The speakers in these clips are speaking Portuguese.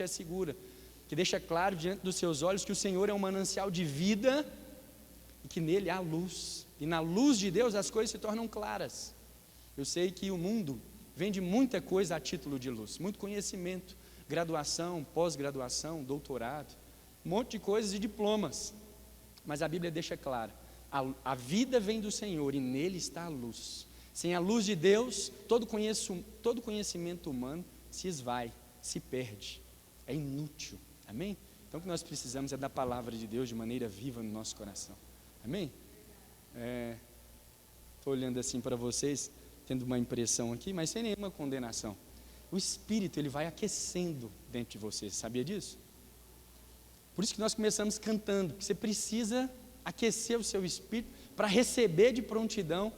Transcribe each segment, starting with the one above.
é segura, que deixa claro diante dos seus olhos que o Senhor é um manancial de vida e que nele há luz, e na luz de Deus as coisas se tornam claras. Eu sei que o mundo vende muita coisa a título de luz, muito conhecimento, graduação, pós-graduação, doutorado, um monte de coisas e diplomas, mas a Bíblia deixa claro, a vida vem do Senhor e nele está a luz. Sem a luz de Deus, todo conhecimento humano se esvai, se perde, é inútil, amém? Então o que nós precisamos é da palavra de Deus de maneira viva no nosso coração, amém? Estou olhando assim para vocês, tendo uma impressão aqui, mas sem nenhuma condenação. O Espírito, ele vai aquecendo dentro de você, sabia disso? Por isso que nós começamos cantando, que você precisa aquecer o seu Espírito para receber de prontidão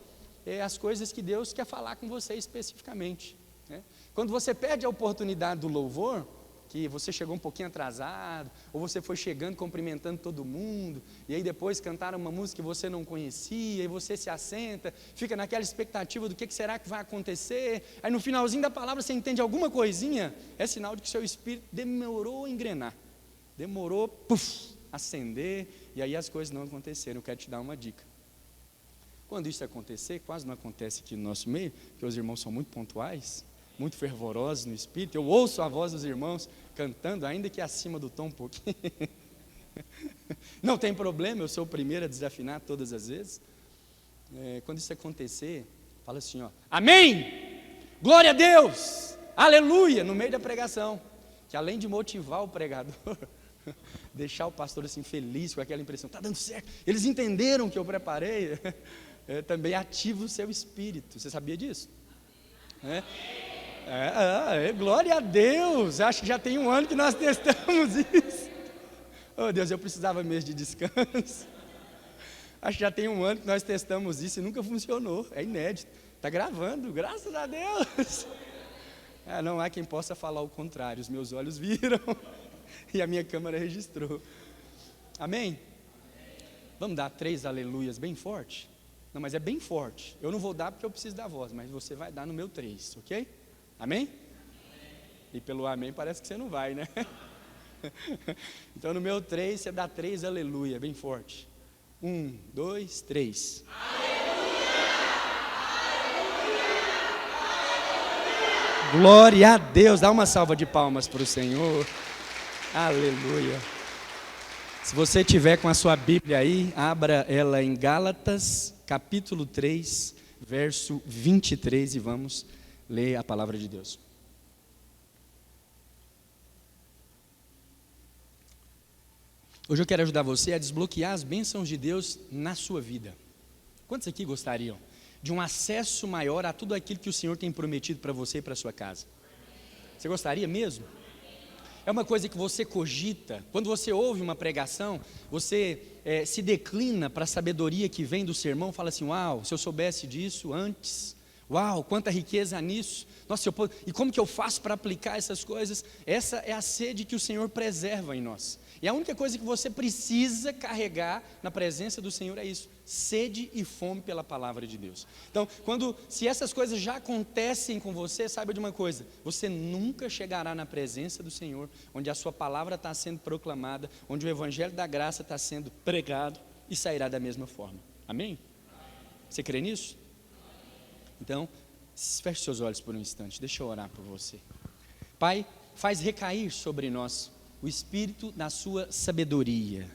as coisas que Deus quer falar com você especificamente, né? Quando você perde a oportunidade do louvor, que você chegou um pouquinho atrasado, ou você foi chegando cumprimentando todo mundo, e aí depois cantaram uma música que você não conhecia, e você se assenta, fica naquela expectativa do que será que vai acontecer, aí no finalzinho da palavra você entende alguma coisinha, é sinal de que o seu espírito demorou a engrenar, demorou a acender, e aí as coisas não aconteceram. Eu quero te dar uma dica. Quando isso acontecer, quase não acontece aqui no nosso meio, porque os irmãos são muito pontuais, muito fervorosos no espírito, eu ouço a voz dos irmãos cantando, ainda que acima do tom um pouquinho, não tem problema, eu sou o primeiro a desafinar todas as vezes. Quando isso acontecer, fala assim, ó, amém, glória a Deus, aleluia, no meio da pregação, que além de motivar o pregador, deixar o pastor assim feliz com aquela impressão, está dando certo, eles entenderam o que eu preparei, também ativa o seu espírito. Você sabia disso? Glória a Deus. Acho que já tem um ano que nós testamos isso. Oh Deus, eu precisava mesmo de descanso. Acho que já tem um ano que nós testamos isso e nunca funcionou, é inédito, está gravando, graças a Deus. Não há quem possa falar o contrário, os meus olhos viram e a minha câmera registrou, amém? Vamos dar 3 aleluias bem forte? Não, mas é bem forte, eu não vou dar porque eu preciso da voz, mas você vai dar no meu 3, ok? Amém? E pelo amém parece que você não vai, né? Então no meu 3 você dá 3 aleluia, bem forte. 1, 2, 3. Glória a Deus, dá uma salva de palmas para o Senhor, aleluia. Se você tiver com a sua Bíblia aí, abra ela em Gálatas, capítulo 3, verso 23, e vamos ler a palavra de Deus. Hoje eu quero ajudar você a desbloquear as bênçãos de Deus na sua vida. Quantos aqui gostariam de um acesso maior a tudo aquilo que o Senhor tem prometido para você e para a sua casa? Você gostaria mesmo? É uma coisa que você cogita, quando você ouve uma pregação, você se declina para a sabedoria que vem do sermão, fala assim, uau, se eu soubesse disso antes, uau, quanta riqueza nisso, nossa, e como que eu faço para aplicar essas coisas? Essa é a sede que o Senhor preserva em nós, e a única coisa que você precisa carregar na presença do Senhor é isso, sede e fome pela palavra de Deus. Então, se essas coisas já acontecem com você, saiba de uma coisa, você nunca chegará na presença do Senhor, onde a sua palavra está sendo proclamada, onde o evangelho da graça está sendo pregado, e sairá da mesma forma, amém? Você crê nisso? Então, feche seus olhos por um instante, deixa eu orar por você. Pai, faz recair sobre nós o Espírito da sua sabedoria.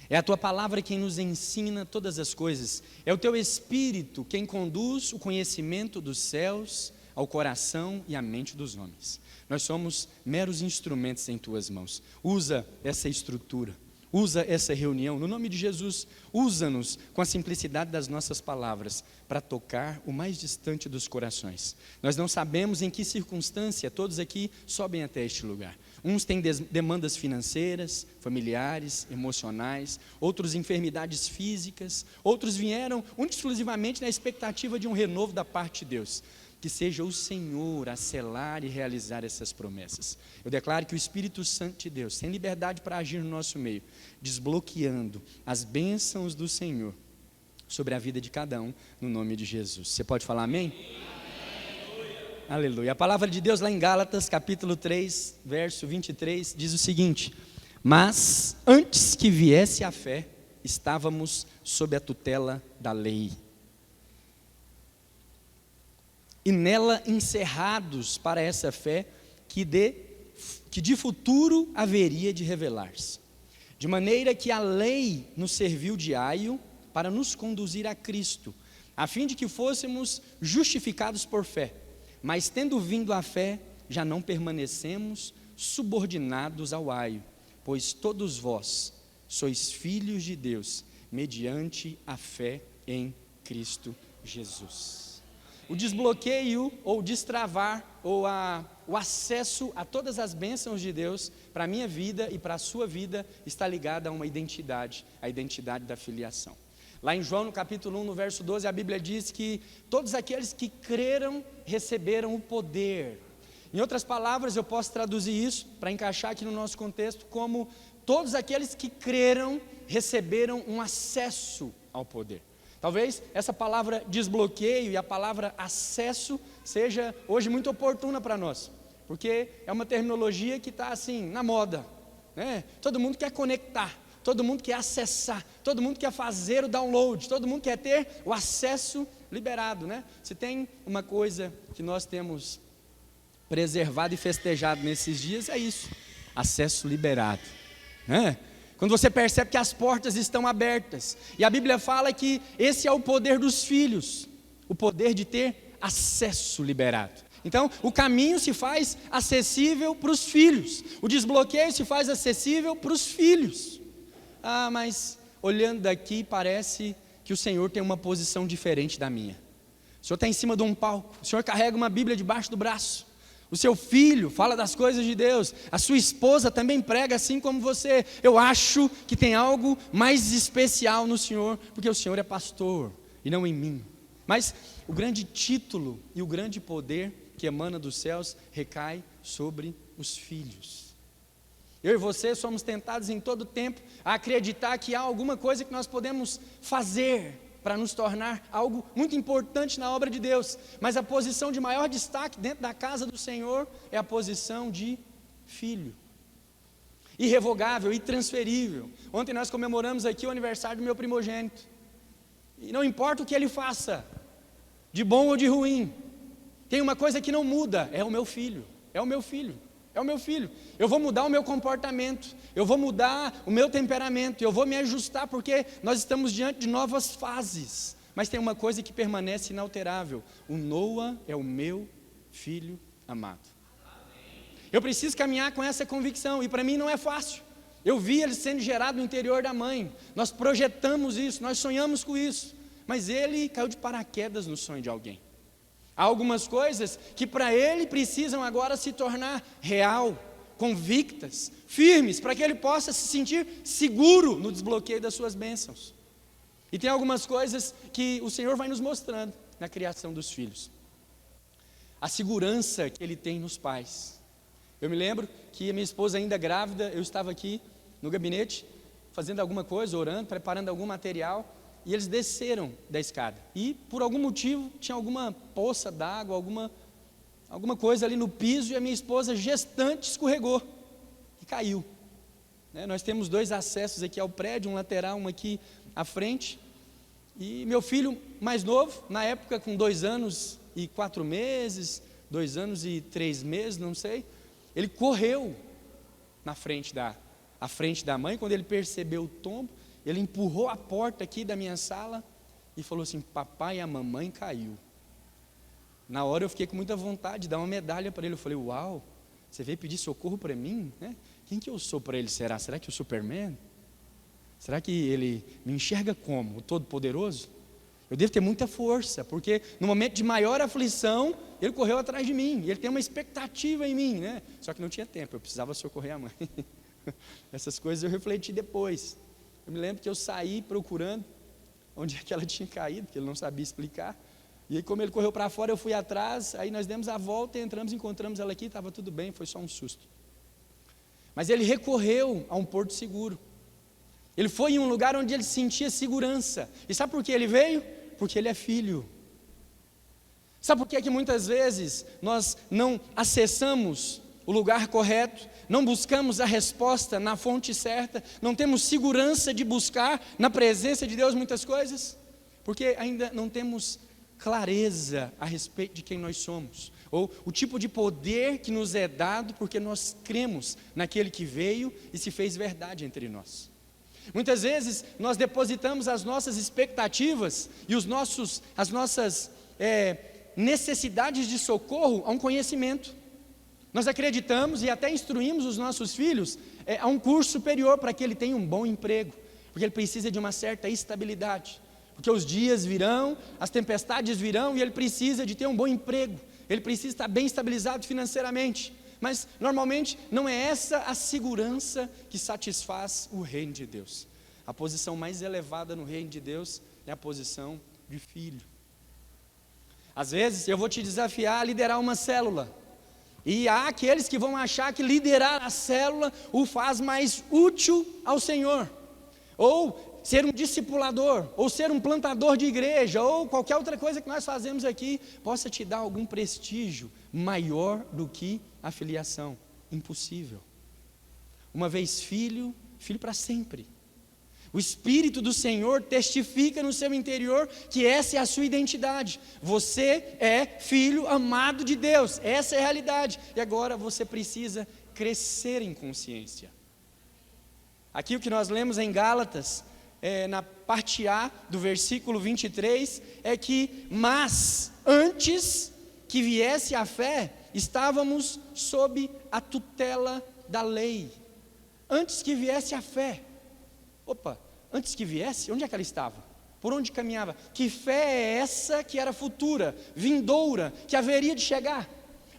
É a tua palavra quem nos ensina todas as coisas. É o teu Espírito quem conduz o conhecimento dos céus ao coração e à mente dos homens. Nós somos meros instrumentos em tuas mãos. Usa essa estrutura, usa essa reunião, no nome de Jesus, usa-nos com a simplicidade das nossas palavras para tocar o mais distante dos corações. Nós não sabemos em que circunstância todos aqui sobem até este lugar. Uns têm demandas financeiras, familiares, emocionais, outros enfermidades físicas, outros vieram exclusivamente na expectativa de um renovo da parte de Deus. Que seja o Senhor a selar e realizar essas promessas. Eu declaro que o Espírito Santo de Deus tem liberdade para agir no nosso meio, desbloqueando as bênçãos do Senhor sobre a vida de cada um, no nome de Jesus. Você pode falar amém? Aleluia. A palavra de Deus lá em Gálatas, capítulo 3, verso 23, diz o seguinte: mas antes que viesse a fé, estávamos sob a tutela da lei, e nela encerrados para essa fé que de futuro haveria de revelar-se. De maneira que a lei nos serviu de aio para nos conduzir a Cristo, a fim de que fôssemos justificados por fé. Mas tendo vindo a fé, já não permanecemos subordinados ao aio, pois todos vós sois filhos de Deus, mediante a fé em Cristo Jesus. O desbloqueio, ou destravar, ou o acesso a todas as bênçãos de Deus para a minha vida e para a sua vida está ligado a uma identidade, a identidade da filiação. Lá em João, no capítulo 1, no verso 12, a Bíblia diz que todos aqueles que creram receberam o poder. Em outras palavras, eu posso traduzir isso, para encaixar aqui no nosso contexto, como todos aqueles que creram receberam um acesso ao poder. Talvez essa palavra desbloqueio e a palavra acesso seja hoje muito oportuna para nós, porque é uma terminologia que está assim, na moda, né? Todo mundo quer conectar, todo mundo quer acessar, todo mundo quer fazer o download, todo mundo quer ter o acesso liberado, né? Se tem uma coisa que nós temos preservado e festejado nesses dias, é isso, acesso liberado, né? Quando você percebe que as portas estão abertas, e a Bíblia fala que esse é o poder dos filhos, o poder de ter acesso liberado. Então, o caminho se faz acessível para os filhos, o desbloqueio se faz acessível para os filhos. Ah, mas olhando daqui parece que o Senhor tem uma posição diferente da minha. O Senhor está em cima de um palco, o Senhor carrega uma Bíblia debaixo do braço. O seu filho fala das coisas de Deus, a sua esposa também prega assim como você. Eu acho que tem algo mais especial no Senhor, porque o Senhor é pastor e não em mim. Mas o grande título e o grande poder que emana dos céus recai sobre os filhos. Eu e você somos tentados em todo tempo a acreditar que há alguma coisa que nós podemos fazer para nos tornar algo muito importante na obra de Deus, mas a posição de maior destaque dentro da casa do Senhor é a posição de filho, irrevogável, intransferível. Ontem nós comemoramos aqui o aniversário do meu primogênito, e não importa o que ele faça, de bom ou de ruim, tem uma coisa que não muda, é o meu filho, é o meu filho. É o meu filho, eu vou mudar o meu comportamento, eu vou mudar o meu temperamento, eu vou me ajustar, porque nós estamos diante de novas fases, mas tem uma coisa que permanece inalterável: o Noah é o meu filho amado. Eu preciso caminhar com essa convicção, e para mim não é fácil. Eu vi ele sendo gerado no interior da mãe, nós projetamos isso, nós sonhamos com isso, mas ele caiu de paraquedas no sonho de alguém. Há algumas coisas que para ele precisam agora se tornar real, convictas, firmes, para que ele possa se sentir seguro no desbloqueio das suas bênçãos. E tem algumas coisas que o Senhor vai nos mostrando na criação dos filhos. A segurança que ele tem nos pais. Eu me lembro que a minha esposa ainda grávida, eu estava aqui no gabinete, fazendo alguma coisa, orando, preparando algum material, e eles desceram da escada, e por algum motivo tinha alguma poça d'água, alguma coisa ali no piso, e a minha esposa gestante escorregou e caiu, né? Nós temos 2 acessos aqui ao prédio, um lateral, um aqui à frente, e meu filho mais novo, na época com 2 anos e 4 meses, 2 anos e 3 meses, não sei, ele correu à frente da mãe. Quando ele percebeu o tombo, ele empurrou a porta aqui da minha sala e falou assim: papai e a mamãe caiu. Na hora eu fiquei com muita vontade de dar uma medalha para ele. Eu falei: uau, você veio pedir socorro para mim, né? Quem que eu sou para ele? Será que o Superman? Será que ele me enxerga como? O Todo-Poderoso? Eu devo ter muita força, porque no momento de maior aflição, ele correu atrás de mim, ele tem uma expectativa em mim, né? Só que não tinha tempo, eu precisava socorrer a mãe. Essas coisas eu refleti depois. Eu me lembro que eu saí procurando onde é que ela tinha caído, porque ele não sabia explicar. E aí, como ele correu para fora, eu fui atrás, aí nós demos a volta, entramos, encontramos ela aqui, estava tudo bem, foi só um susto. Mas ele recorreu a um porto seguro. Ele foi em um lugar onde ele sentia segurança. E sabe por que ele veio? Porque ele é filho. Sabe por que que muitas vezes nós não acessamos o lugar correto, não buscamos a resposta na fonte certa, não temos segurança de buscar na presença de Deus muitas coisas? Porque ainda não temos clareza a respeito de quem nós somos, ou o tipo de poder que nos é dado porque nós cremos naquele que veio e se fez verdade entre nós. Muitas vezes nós depositamos as nossas expectativas e as nossas necessidades de socorro a um conhecimento. Nós acreditamos e até instruímos os nossos filhos a um curso superior para que ele tenha um bom emprego, porque ele precisa de uma certa estabilidade, porque os dias virão, as tempestades virão e ele precisa de ter um bom emprego, ele precisa estar bem estabilizado financeiramente. Mas normalmente não é essa a segurança que satisfaz o reino de Deus. A posição mais elevada no reino de Deus é a posição de filho. Às vezes eu vou te desafiar a liderar uma célula, e há aqueles que vão achar que liderar a célula o faz mais útil ao Senhor, ou ser um discipulador, ou ser um plantador de igreja, ou qualquer outra coisa que nós fazemos aqui, possa te dar algum prestígio maior do que a filiação. Impossível. Uma vez filho, filho para sempre. O Espírito do Senhor testifica no seu interior que essa é a sua identidade. Você é filho amado de Deus, essa é a realidade. E agora você precisa crescer em consciência. Aqui o que nós lemos em Gálatas, na parte A do versículo 23, é que, mas antes que viesse a fé, estávamos sob a tutela da lei. Antes que viesse a fé. Opa, antes que viesse, onde é que ela estava? Por onde caminhava? Que fé é essa que era futura, vindoura, que haveria de chegar?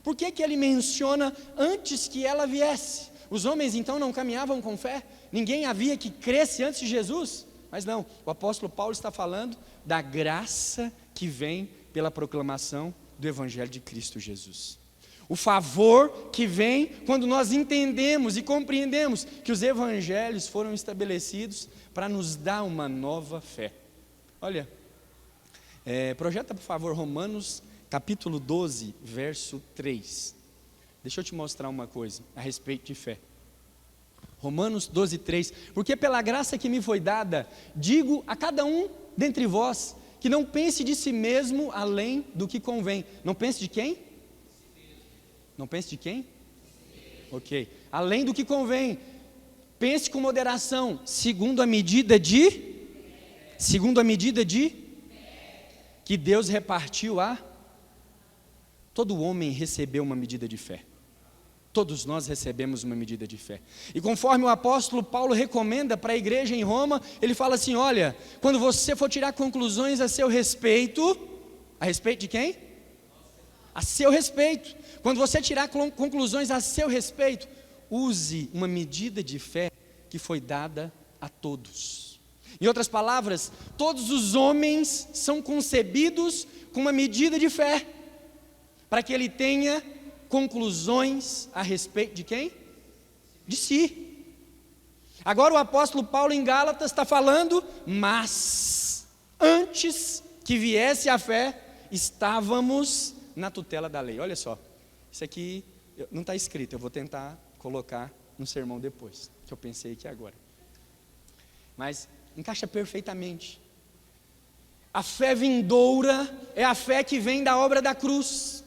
Por que que ele menciona antes que ela viesse? Os homens então não caminhavam com fé? Ninguém havia que cresce antes de Jesus? Mas não, o apóstolo Paulo está falando da graça que vem pela proclamação do Evangelho de Cristo Jesus. O favor que vem quando nós entendemos e compreendemos que os evangelhos foram estabelecidos para nos dar uma nova fé. Olha, projeta por favor Romanos capítulo 12, verso 3. Deixa eu te mostrar uma coisa a respeito de fé. Romanos 12, 3. Porque pela graça que me foi dada, digo a cada um dentre vós, que não pense de si mesmo além do que convém. Não pense de quem? Não pense de quem? Ok. Além do que convém. Pense com moderação, segundo a medida de que Deus repartiu a todo homem recebeu uma medida de fé. Todos nós recebemos uma medida de fé. E conforme o apóstolo Paulo recomenda para a igreja em Roma, ele fala assim: olha, quando você for tirar conclusões a seu respeito de quem? A seu respeito. Quando você tirar conclusões a seu respeito, use uma medida de fé que foi dada a todos. Em outras palavras, todos os homens são concebidos com uma medida de fé, para que ele tenha conclusões a respeito de quem? De si. Agora o apóstolo Paulo em Gálatas está falando, mas antes que viesse a fé, estávamos na tutela da lei. Olha só, isso aqui não está escrito, eu vou tentar colocar no sermão depois, que eu pensei aqui agora. Mas encaixa perfeitamente. A fé vindoura é a fé que vem da obra da cruz.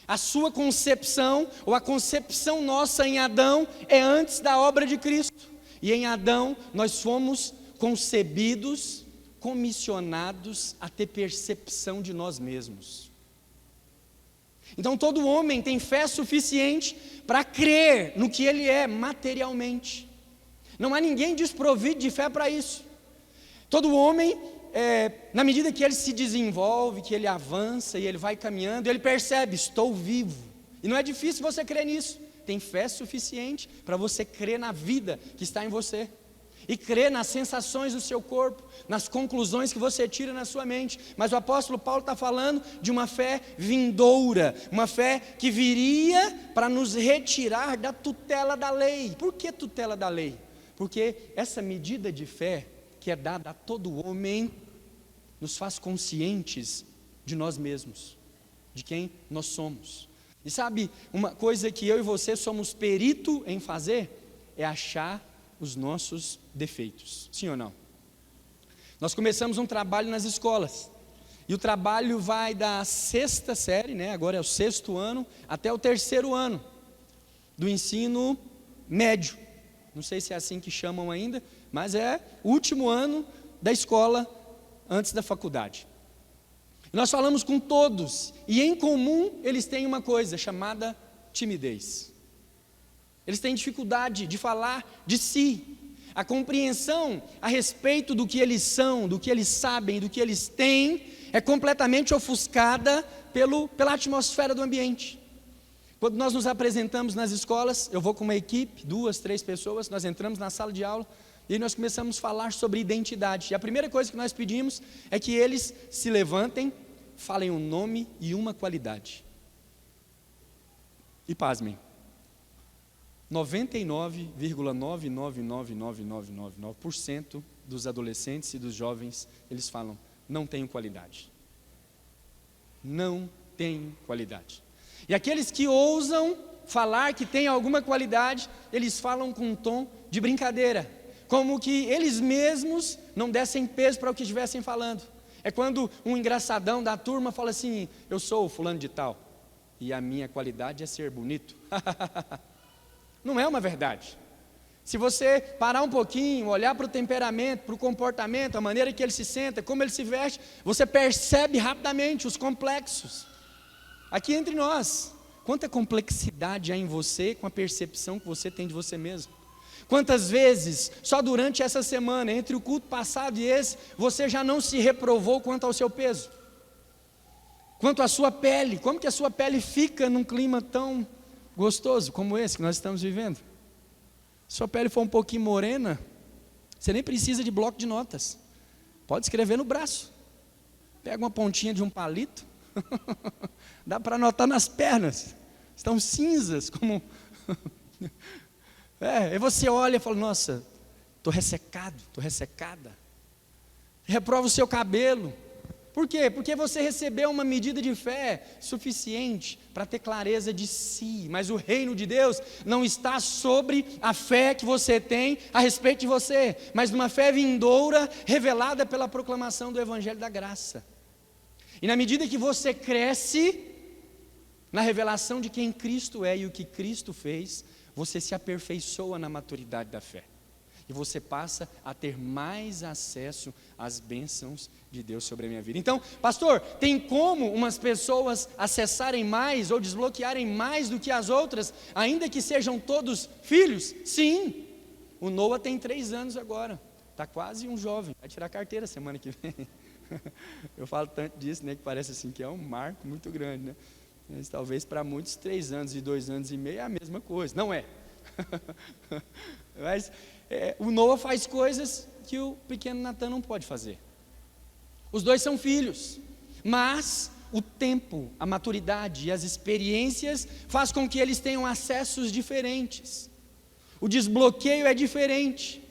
A sua concepção, ou a concepção nossa em Adão, é antes da obra de Cristo. E em Adão nós fomos concebidos, comissionados a ter percepção de nós mesmos. Então todo homem tem fé suficiente para crer no que ele é materialmente. Não há ninguém desprovido de fé para isso. Todo homem, na medida que ele se desenvolve, que ele avança e ele vai caminhando, ele percebe, estou vivo. E não é difícil você crer nisso. Tem fé suficiente para você crer na vida que está em você. E crer nas sensações do seu corpo, nas conclusões que você tira na sua mente. Mas o apóstolo Paulo está falando de uma fé vindoura, uma fé que viria para nos retirar da tutela da lei. Por que tutela da lei? Porque essa medida de fé que é dada a todo homem nos faz conscientes de nós mesmos. de quem nós somos. E sabe, uma coisa que eu e você somos perito em fazer, é achar os nossos defeitos, sim ou não? Nós começamos um trabalho nas escolas, e o trabalho vai da 6ª série, agora é o 6º ano, até o 3º ano, do ensino médio, não sei se é assim que chamam ainda, mas é o último ano da escola, antes da faculdade. Nós falamos com todos, e em comum eles têm uma coisa chamada timidez. Eles têm dificuldade de falar de si. A compreensão a respeito do que eles são, do que eles sabem, do que eles têm, é completamente ofuscada pela atmosfera do ambiente. Quando nós nos apresentamos nas escolas, eu vou com uma equipe, 2, 3 pessoas, nós entramos na sala de aula, e aí nós começamos a falar sobre identidade. E a primeira coisa que nós pedimos é que eles se levantem, falem um nome e uma qualidade. E pasmem, 99,999999% dos adolescentes e dos jovens, eles falam, não tenho qualidade. Não tenho qualidade. E aqueles que ousam falar que tem alguma qualidade, eles falam com um tom de brincadeira, como que eles mesmos não dessem peso para o que estivessem falando. É quando um engraçadão da turma fala assim, eu sou o fulano de tal, e a minha qualidade é ser bonito. Não é uma verdade. Se você parar um pouquinho, olhar para o temperamento, para o comportamento, a maneira que ele se senta, como ele se veste, você percebe rapidamente os complexos. Aqui entre nós, quanta complexidade há em você com a percepção que você tem de você mesmo. Quantas vezes, só durante essa semana, entre o culto passado e esse, você já não se reprovou quanto ao seu peso? Quanto à sua pele, como que a sua pele fica num clima tão gostoso como esse que nós estamos vivendo? Se sua pele for um pouquinho morena, você nem precisa de bloco de notas, pode escrever no braço, pega uma pontinha de um palito, dá para anotar nas pernas, estão cinzas, como... Aí você olha e fala, nossa, estou ressecado, estou ressecada. Reprova o seu cabelo. Por quê? Porque você recebeu uma medida de fé suficiente para ter clareza de si. Mas o reino de Deus não está sobre a fé que você tem a respeito de você, mas numa fé vindoura, revelada pela proclamação do Evangelho da Graça. E na medida que você cresce na revelação de quem Cristo é e o que Cristo fez, você se aperfeiçoa na maturidade da fé. E você passa a ter mais acesso às bênçãos de Deus sobre a minha vida. Então, pastor, tem como umas pessoas acessarem mais ou desbloquearem mais do que as outras, ainda que sejam todos filhos? Sim. O Noah tem 3 anos agora, está quase um jovem, vai tirar carteira semana que vem. Eu falo tanto disso, que parece assim que é um marco muito grande, Mas talvez para muitos 3 anos e 2 anos e meio é a mesma coisa, não é? Mas o Noah faz coisas que o pequeno Natan não pode fazer. Os dois são filhos, mas o tempo, a maturidade e as experiências faz com que eles tenham acessos diferentes. O desbloqueio é diferente,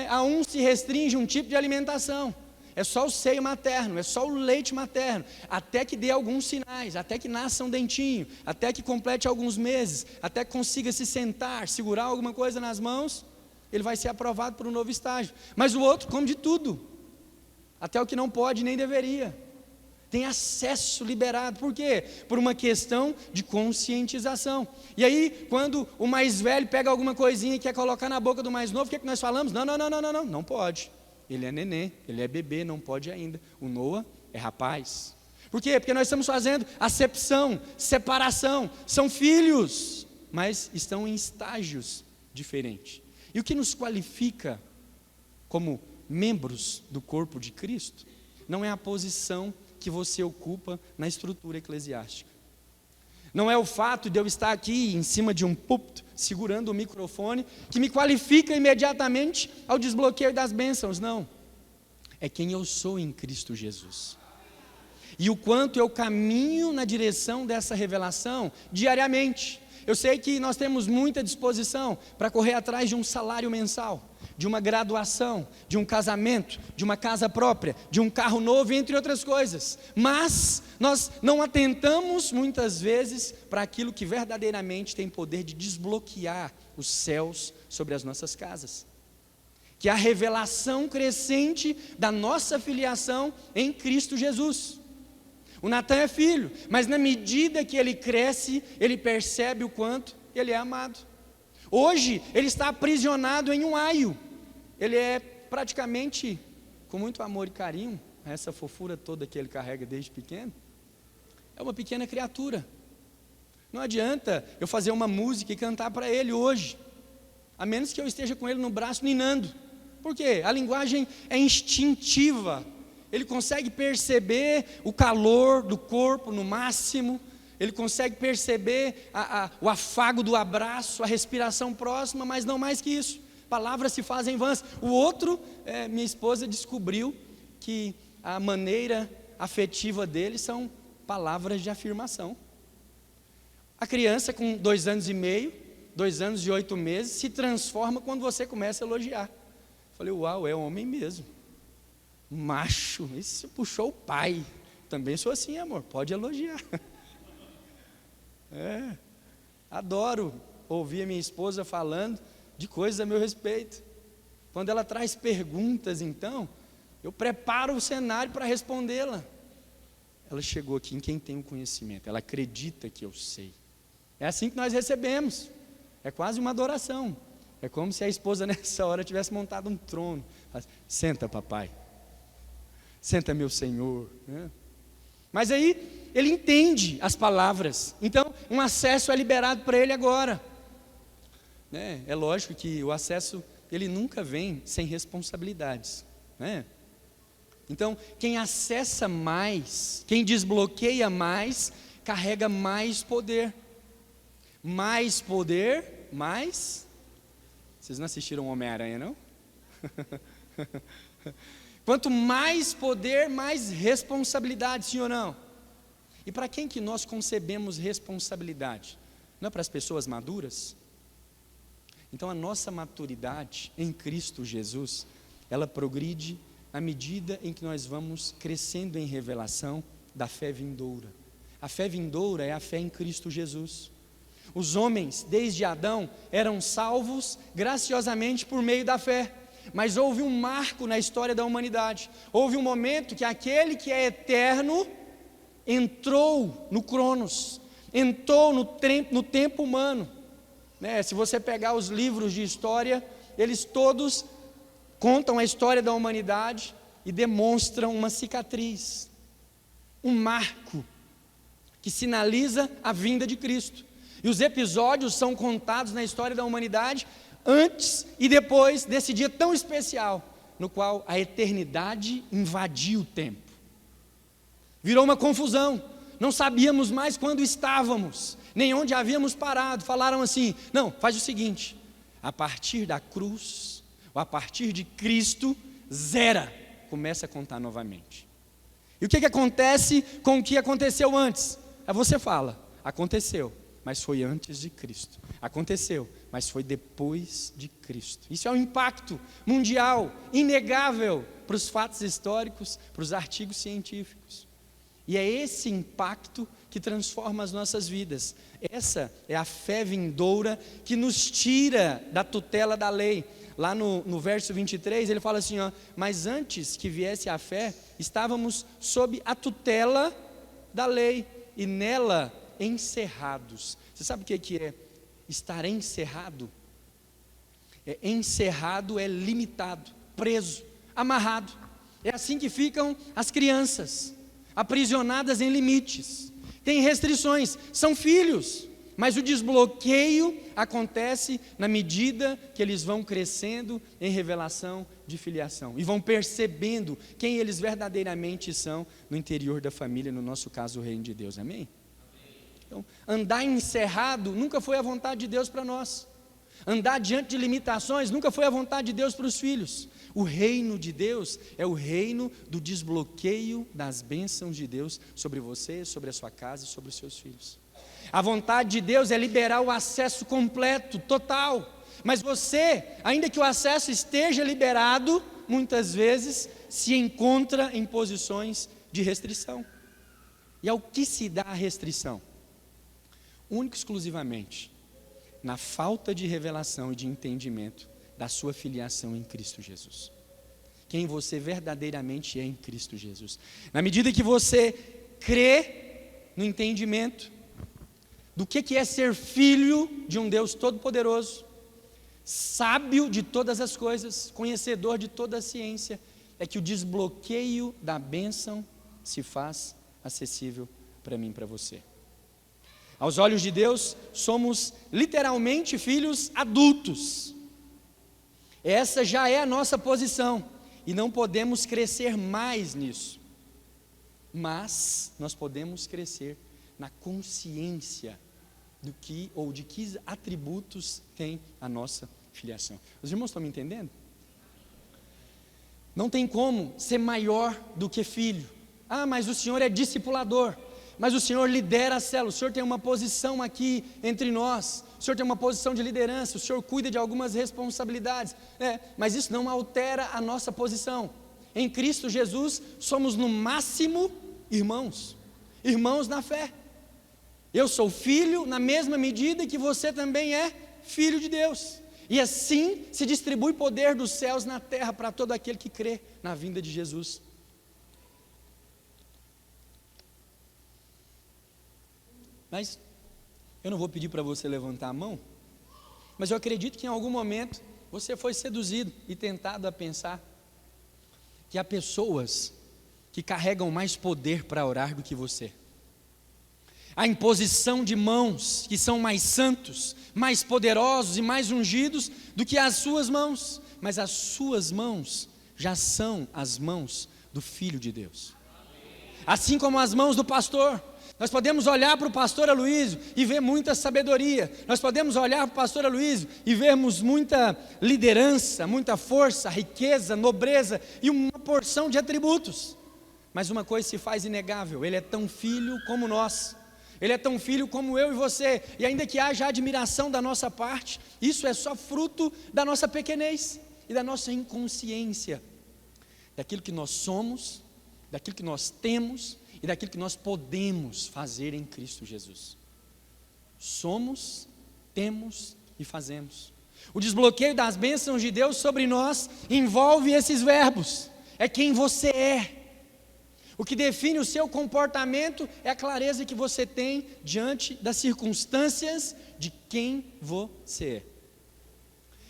A um se restringe um tipo de alimentação. É só o seio materno, é só o leite materno, até que dê alguns sinais, até que nasça um dentinho, até que complete alguns meses, até que consiga se sentar, segurar alguma coisa nas mãos, ele vai ser aprovado para um novo estágio. Mas o outro come de tudo, até o que não pode nem deveria, tem acesso liberado. Por quê? Por uma questão de conscientização. E aí, quando o mais velho pega alguma coisinha e quer colocar na boca do mais novo, o que nós falamos? Não pode. Ele é neném, ele é bebê, não pode ainda. O Noah é rapaz. Por quê? Porque nós estamos fazendo acepção, separação. São filhos, mas estão em estágios diferentes. E o que nos qualifica como membros do corpo de Cristo não é a posição que você ocupa na estrutura eclesiástica. Não é o fato de eu estar aqui em cima de um púlpito, segurando o microfone, que me qualifica imediatamente ao desbloqueio das bênçãos, não. É quem eu sou em Cristo Jesus. E o quanto eu caminho na direção dessa revelação diariamente. eu sei que nós temos muita disposição para correr atrás de um salário mensal, de uma graduação, de um casamento, de uma casa própria, de um carro novo, entre outras coisas. Mas nós não atentamos muitas vezes para aquilo que verdadeiramente tem poder de desbloquear os céus sobre as nossas casas, que é a revelação crescente da nossa filiação em Cristo Jesus. O Natan é filho, mas na medida que ele cresce, ele percebe o quanto ele é amado. Hoje, ele está aprisionado em um aio. Ele é praticamente, com muito amor e carinho, essa fofura toda que ele carrega desde pequeno, é uma pequena criatura. Não adianta eu fazer uma música e cantar para ele hoje, a menos que eu esteja com ele no braço ninando. Por quê? A linguagem é instintiva. Ele consegue perceber o calor do corpo no máximo, ele consegue perceber o afago do abraço, a respiração próxima, mas não mais que isso. Palavras se fazem vãs. O outro, minha esposa descobriu que a maneira afetiva dele são palavras de afirmação. A criança com 2 anos e meio, 2 anos e 8 meses, se transforma quando você começa a elogiar. Falei, uau, é homem mesmo. Macho, isso puxou o pai. Também sou assim, amor, pode elogiar. Adoro ouvir a minha esposa falando de coisas a meu respeito. Quando ela traz perguntas, então, eu preparo o cenário para respondê-la. Ela chegou aqui em quem tem o conhecimento, ela acredita que eu sei. É assim que nós recebemos, é quase uma adoração. É como se a esposa nessa hora tivesse montado um trono. Senta, papai. Senta, meu Senhor. Mas aí ele entende as palavras, então um acesso é liberado para ele agora. É lógico que o acesso, ele nunca vem sem responsabilidades, né? Então quem acessa mais, quem desbloqueia mais, carrega mais poder. Mais poder, mais... Vocês não assistiram Homem-Aranha, não? Quanto mais poder, mais responsabilidade, sim ou não? E para quem que nós concebemos responsabilidade? Não é para as pessoas maduras? Então a nossa maturidade em Cristo Jesus, ela progride à medida em que nós vamos crescendo em revelação da fé vindoura. A fé vindoura é a fé em Cristo Jesus. Os homens, desde Adão, eram salvos graciosamente por meio da fé. Mas houve um marco na história da humanidade. Houve um momento que aquele que é eterno entrou no Cronos, entrou no tempo humano. Se você pegar os livros de história, eles todos contam a história da humanidade e demonstram uma cicatriz, um marco que sinaliza a vinda de Cristo. E os episódios são contados na história da humanidade antes e depois desse dia tão especial, no qual a eternidade invadiu o tempo. Virou uma confusão, não sabíamos mais quando estávamos, nem onde havíamos parado. Falaram assim, não, faz o seguinte, a partir da cruz, ou a partir de Cristo, zera, começa a contar novamente. E o que acontece com o que aconteceu antes? Aí você fala, aconteceu, mas foi antes de Cristo. Aconteceu, mas foi depois de Cristo. Isso é um impacto mundial, inegável, para os fatos históricos, para os artigos científicos. E é esse impacto que transforma as nossas vidas. Essa é a fé vindoura que nos tira da tutela da lei. Lá no verso 23, ele fala assim, mas antes que viesse a fé, estávamos sob a tutela da lei, e nela encerrados. Você sabe o que é estar encerrado? Encerrado é limitado, preso, amarrado. É assim que ficam as crianças, aprisionadas em limites. Tem restrições, são filhos, mas o desbloqueio acontece na medida que eles vão crescendo em revelação de filiação e vão percebendo quem eles verdadeiramente são no interior da família, no nosso caso o reino de Deus, amém? Então, andar encerrado nunca foi a vontade de Deus para nós. Andar diante de limitações nunca foi a vontade de Deus para os filhos. O reino de Deus é o reino do desbloqueio das bênçãos de Deus sobre você, sobre a sua casa e sobre os seus filhos. A vontade de Deus é liberar o acesso completo, total. Mas você, ainda que o acesso esteja liberado, muitas vezes se encontra em posições de restrição. E ao que se dá a restrição? Único e exclusivamente na falta de revelação e de entendimento da sua filiação em Cristo Jesus. Quem você verdadeiramente é em Cristo Jesus. Na medida que você crê no entendimento do que é ser filho de um Deus todo-poderoso, sábio de todas as coisas, conhecedor de toda a ciência, é que o desbloqueio da bênção se faz acessível para mim e para você. Aos olhos de Deus, somos literalmente filhos adultos. Essa já é a nossa posição, e não podemos crescer mais nisso. Mas nós podemos crescer na consciência do que ou de que atributos tem a nossa filiação. Os irmãos estão me entendendo? Não tem como ser maior do que filho. Ah, mas o Senhor é discipulador. Mas o Senhor lidera a célula, o Senhor tem uma posição aqui entre nós, o Senhor tem uma posição de liderança, o Senhor cuida de algumas responsabilidades, mas isso não altera a nossa posição. Em Cristo Jesus somos no máximo irmãos na fé. Eu sou filho na mesma medida que você também é filho de Deus, e assim se distribui poder dos céus na terra para todo aquele que crê na vinda de Jesus. Mas eu não vou pedir para você levantar a mão, mas eu acredito que em algum momento você foi seduzido e tentado a pensar que há pessoas que carregam mais poder para orar do que você. A imposição de mãos que são mais santos, mais poderosos e mais ungidos do que as suas mãos, mas as suas mãos já são as mãos do Filho de Deus. Assim como as mãos do pastor. Nós podemos olhar para o pastor Aloísio e ver muita sabedoria. Nós podemos olhar para o pastor Aloísio e vermos muita liderança, muita força, riqueza, nobreza e uma porção de atributos. Mas uma coisa se faz inegável: ele é tão filho como nós. Ele é tão filho como eu e você. E ainda que haja admiração da nossa parte, isso é só fruto da nossa pequenez e da nossa inconsciência, daquilo que nós somos, daquilo que nós temos e daquilo que nós podemos fazer em Cristo Jesus. Somos, temos e fazemos. O desbloqueio das bênçãos de Deus sobre nós envolve esses verbos. É quem você é. O que define o seu comportamento é a clareza que você tem diante das circunstâncias de quem você é.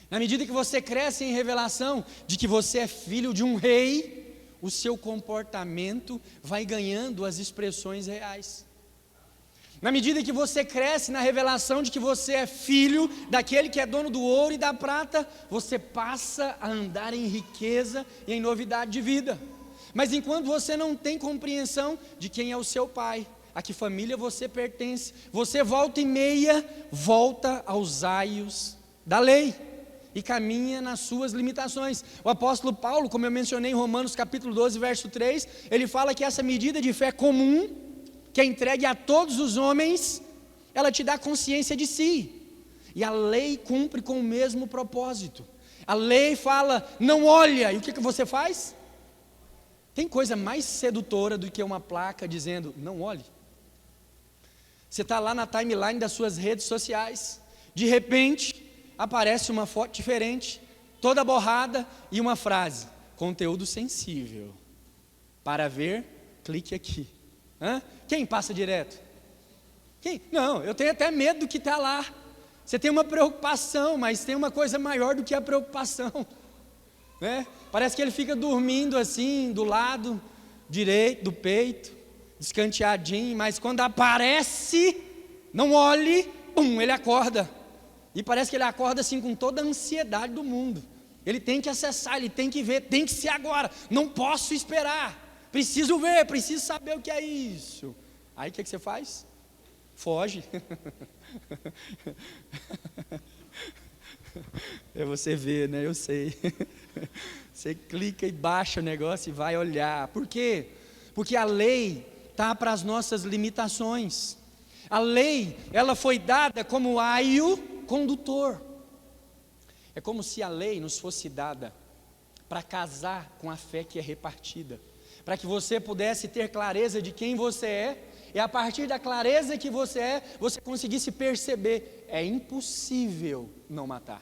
Na medida que você cresce em revelação de que você é filho de um rei, o seu comportamento vai ganhando as expressões reais. Na medida que você cresce na revelação de que você é filho daquele que é dono do ouro e da prata, você passa a andar em riqueza e em novidade de vida. Mas enquanto você não tem compreensão de quem é o seu pai, a que família você pertence, você volta e meia, volta aos aios da lei e caminha nas suas limitações. O apóstolo Paulo, como eu mencionei em Romanos capítulo 12, verso 3, ele fala que essa medida de fé comum, que é entregue a todos os homens, ela te dá consciência de si, e a lei cumpre com o mesmo propósito. A lei fala, não olha, e o que você faz? Tem coisa mais sedutora do que uma placa dizendo, não olhe? Você está lá na timeline das suas redes sociais, de repente aparece uma foto diferente, toda borrada, e uma frase: conteúdo sensível. Para ver, clique aqui. Quem passa direto? Quem? Não, eu tenho até medo do que está lá. Você tem uma preocupação, mas tem uma coisa maior do que a preocupação, né? Parece que ele fica dormindo assim, do lado direito do peito, descanteadinho, mas quando aparece, não olhe, ele acorda. E parece que ele acorda assim com toda a ansiedade do mundo. Ele tem que acessar, ele tem que ver, tem que ser agora. Não posso esperar. Preciso ver, preciso saber o que é isso. Aí o que você faz? Foge. É você ver, né? Eu sei. Você clica e baixa o negócio e vai olhar. Por quê? Porque a lei está para as nossas limitações. A lei, ela foi dada como aio condutor. É como se a lei nos fosse dada para casar com a fé que é repartida, para que você pudesse ter clareza de quem você é, e a partir da clareza que você é, você conseguisse perceber: é impossível não matar,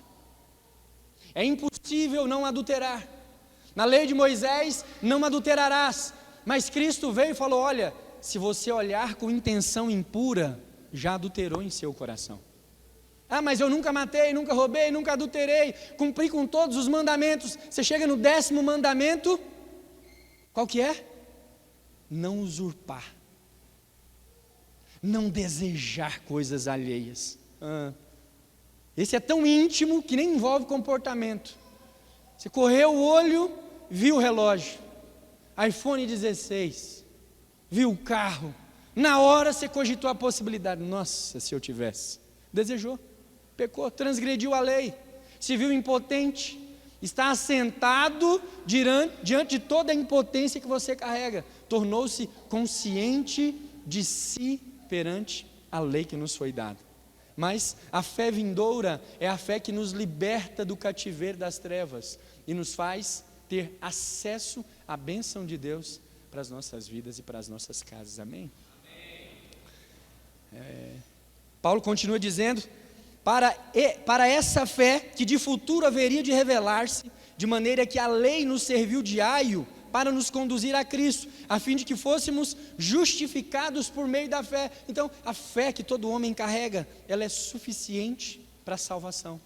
é impossível não adulterar. Na lei de Moisés, não adulterarás, mas Cristo veio e falou: olha, se você olhar com intenção impura, já adulterou em seu coração. Ah, mas eu nunca matei, nunca roubei, nunca adulterei, cumpri com todos os mandamentos. Você chega no 10º mandamento, qual que é? Não usurpar, não desejar coisas alheias. Esse é tão íntimo que nem envolve comportamento. Você correu o olho, viu o relógio, iPhone 16, viu o carro, na hora você cogitou a possibilidade: nossa, se eu tivesse. Desejou, pecou, transgrediu a lei, se viu impotente, está assentado diante de toda a impotência que você carrega, tornou-se consciente de si perante a lei que nos foi dada. Mas a fé vindoura é a fé que nos liberta do cativeiro das trevas e nos faz ter acesso à bênção de Deus para as nossas vidas e para as nossas casas. Amém? Paulo continua dizendo: para essa fé que de futuro haveria de revelar-se, de maneira que a lei nos serviu de aio para nos conduzir a Cristo, a fim de que fôssemos justificados por meio da fé. Então, a fé que todo homem carrega, ela é suficiente para a salvação.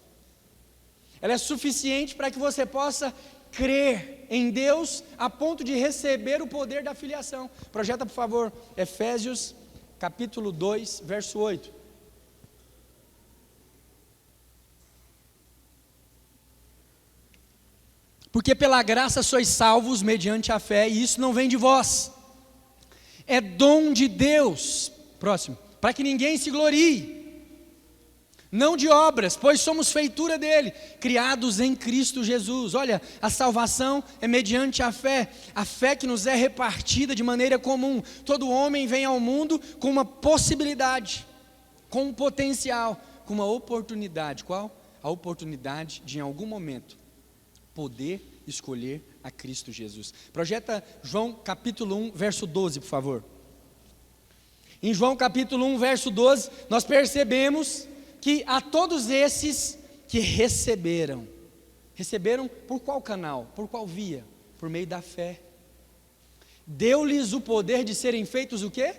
Ela é suficiente para que você possa crer em Deus a ponto de receber o poder da filiação. Projeta, por favor, Efésios capítulo 2, verso 8. Porque pela graça sois salvos mediante a fé, e isso não vem de vós, é dom de Deus. Próximo. Para que ninguém se glorie, não de obras, pois somos feitura dele, criados em Cristo Jesus. Olha, a salvação é mediante a fé que nos é repartida de maneira comum. Todo homem vem ao mundo com uma possibilidade, com um potencial, com uma oportunidade. Qual? A oportunidade de, em algum momento, poder escolher a Cristo Jesus. Projeta João capítulo 1, verso 12, por favor. Em João capítulo 1, verso 12, nós percebemos que a todos esses que receberam por qual canal? Por qual via? Por meio da fé. Deu-lhes o poder de serem feitos o quê?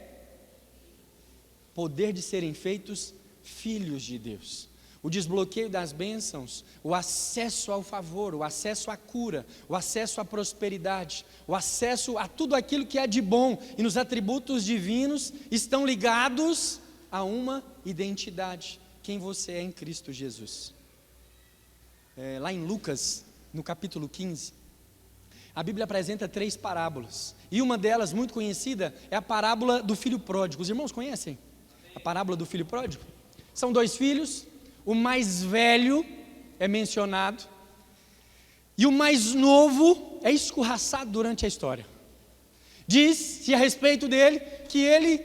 Poder de serem feitos filhos de Deus. O desbloqueio das bênçãos, o acesso ao favor, o acesso à cura, o acesso à prosperidade, o acesso a tudo aquilo que é de bom e nos atributos divinos estão ligados a uma identidade: quem você é em Cristo Jesus. Lá em Lucas, no capítulo 15, a Bíblia apresenta 3 parábolas, e uma delas, muito conhecida, é a parábola do filho pródigo. Os irmãos conhecem a parábola do filho pródigo? São 2 filhos, o mais velho é mencionado, e o mais novo é escorraçado durante a história. Diz-se a respeito dele, que ele,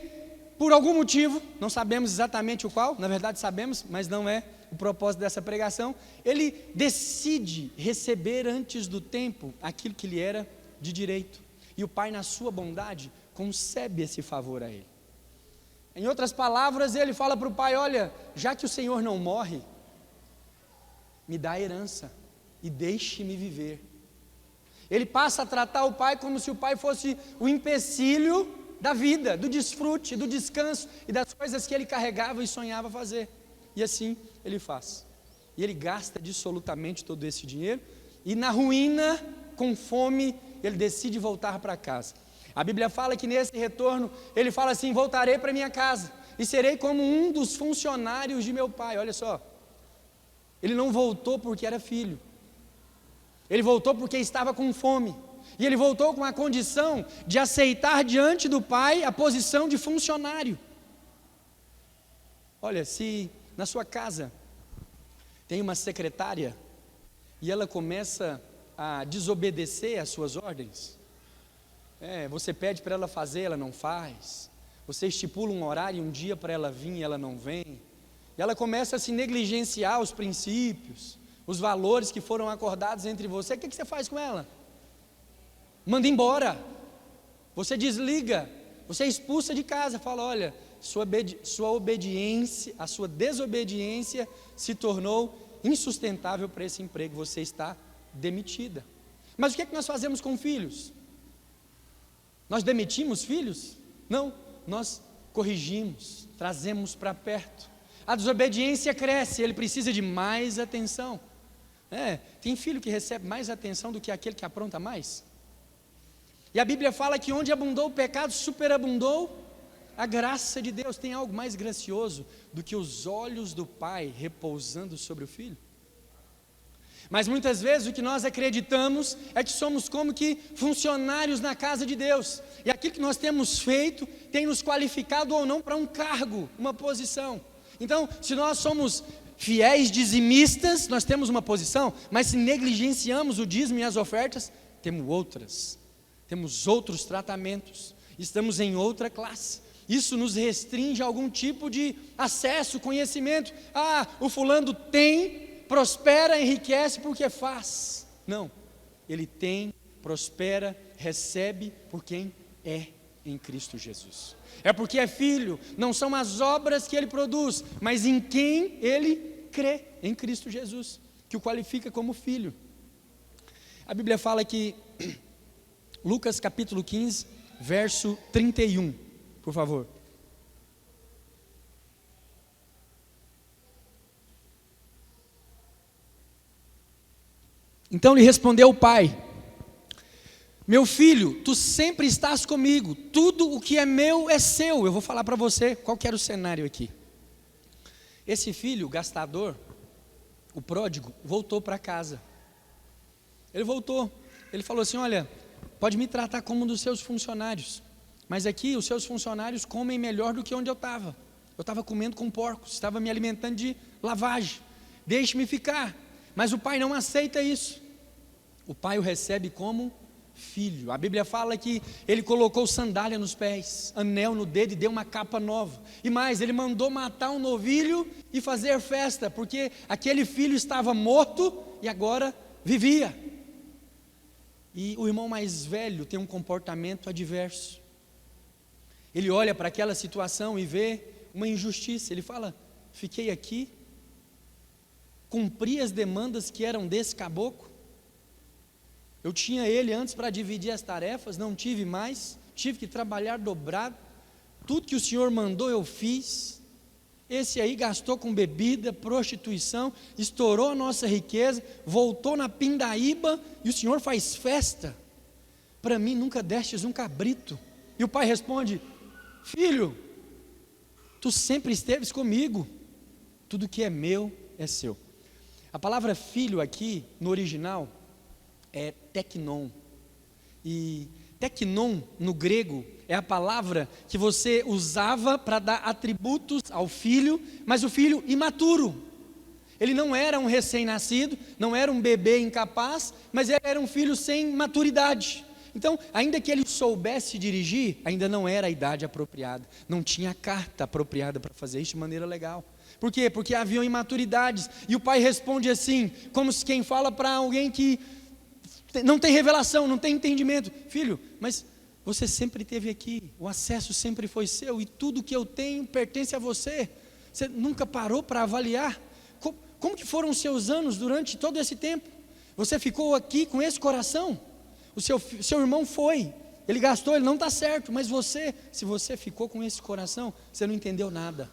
por algum motivo, não sabemos exatamente o qual, na verdade sabemos, mas não é o propósito dessa pregação, ele decide receber antes do tempo aquilo que lhe era de direito, e o pai, na sua bondade, concede esse favor a ele. Em outras palavras, ele fala para o pai: olha, já que o Senhor não morre, me dá a herança e deixe-me viver. Ele passa a tratar o pai como se o pai fosse o empecilho da vida, do desfrute, do descanso e das coisas que ele carregava e sonhava fazer. E assim ele faz. E ele gasta dissolutamente todo esse dinheiro, e na ruína, com fome, ele decide voltar para casa. A Bíblia fala que nesse retorno, ele fala assim: voltarei para minha casa, e serei como um dos funcionários de meu pai. Olha só, ele não voltou porque era filho, ele voltou porque estava com fome, e ele voltou com a condição de aceitar diante do pai a posição de funcionário. Olha, se na sua casa tem uma secretária, e ela começa a desobedecer às suas ordens, você pede para ela fazer, ela não faz. Você estipula um horário, um dia para ela vir e ela não vem. E ela começa a se negligenciar os princípios, os valores que foram acordados entre você. O que você faz com ela? Manda embora. Você desliga. Você expulsa de casa. Fala, olha, sua obediência, a sua desobediência se tornou insustentável para esse emprego. Você está demitida. Mas o que é que nós fazemos com filhos? Nós demitimos filhos? Não, nós corrigimos, trazemos para perto. A desobediência cresce, ele precisa de mais atenção. Tem filho que recebe mais atenção do que aquele que apronta mais. E a Bíblia fala que onde abundou o pecado, superabundou a graça de Deus. Tem algo mais gracioso do que os olhos do pai repousando sobre o filho? Mas muitas vezes o que nós acreditamos é que somos como que funcionários na casa de Deus, e aquilo que nós temos feito tem nos qualificado ou não para um cargo, uma posição. Então, se nós somos fiéis dizimistas, nós temos uma posição, mas se negligenciamos o dízimo e as ofertas, temos outros tratamentos, estamos em outra classe. Isso nos restringe a algum tipo de acesso, conhecimento. O fulano tem, prospera, enriquece porque faz. Não, ele tem, prospera, recebe por quem é em Cristo Jesus. É porque é filho, não são as obras que ele produz, mas em quem ele crê, em Cristo Jesus, que o qualifica como filho. A Bíblia fala que, Lucas capítulo 15, verso 31, por favor. Então lhe respondeu o pai: meu filho, tu sempre estás comigo, tudo o que é meu é seu. Eu vou falar para você qual que era o cenário aqui. Esse filho, o gastador, o pródigo, voltou para casa. Ele voltou, ele falou assim: olha, pode me tratar como um dos seus funcionários, mas aqui os seus funcionários comem melhor do que onde eu estava. Eu estava comendo com porcos, estava me alimentando de lavagem, deixe-me ficar. Mas o pai não aceita isso. O pai o recebe como filho. A Bíblia fala que ele colocou sandália nos pés, anel no dedo e deu uma capa nova. E mais, ele mandou matar um novilho e fazer festa, porque aquele filho estava morto e agora vivia. E o irmão mais velho tem um comportamento adverso. Ele olha para aquela situação e vê uma injustiça. Ele fala: fiquei aqui, cumpri as demandas que eram desse caboclo. Eu tinha ele antes para dividir as tarefas, não tive mais, tive que trabalhar dobrado. Tudo que o Senhor mandou eu fiz. Esse aí gastou com bebida, prostituição, estourou a nossa riqueza, voltou na pindaíba e o Senhor faz festa. Para mim nunca destes um cabrito. E o pai responde: filho, tu sempre esteves comigo, tudo que é meu é seu. A palavra filho aqui, no original, é teknon. E teknon, no grego, é a palavra que você usava para dar atributos ao filho, mas o filho imaturo. Ele não era um recém-nascido, não era um bebê incapaz, mas ele era um filho sem maturidade. Então, ainda que ele soubesse dirigir, ainda não era a idade apropriada, não tinha a carta apropriada para fazer isso de maneira legal. Por quê? Porque haviam imaturidades. E o pai responde assim, como se quem fala para alguém que não tem revelação, não tem entendimento: filho, mas você sempre esteve aqui, o acesso sempre foi seu, e tudo que eu tenho pertence a você. Você nunca parou para avaliar como que foram os seus anos durante todo esse tempo? Você ficou aqui com esse coração? O seu irmão foi, ele gastou, ele não está certo, mas você, se você ficou com esse coração, você não entendeu nada.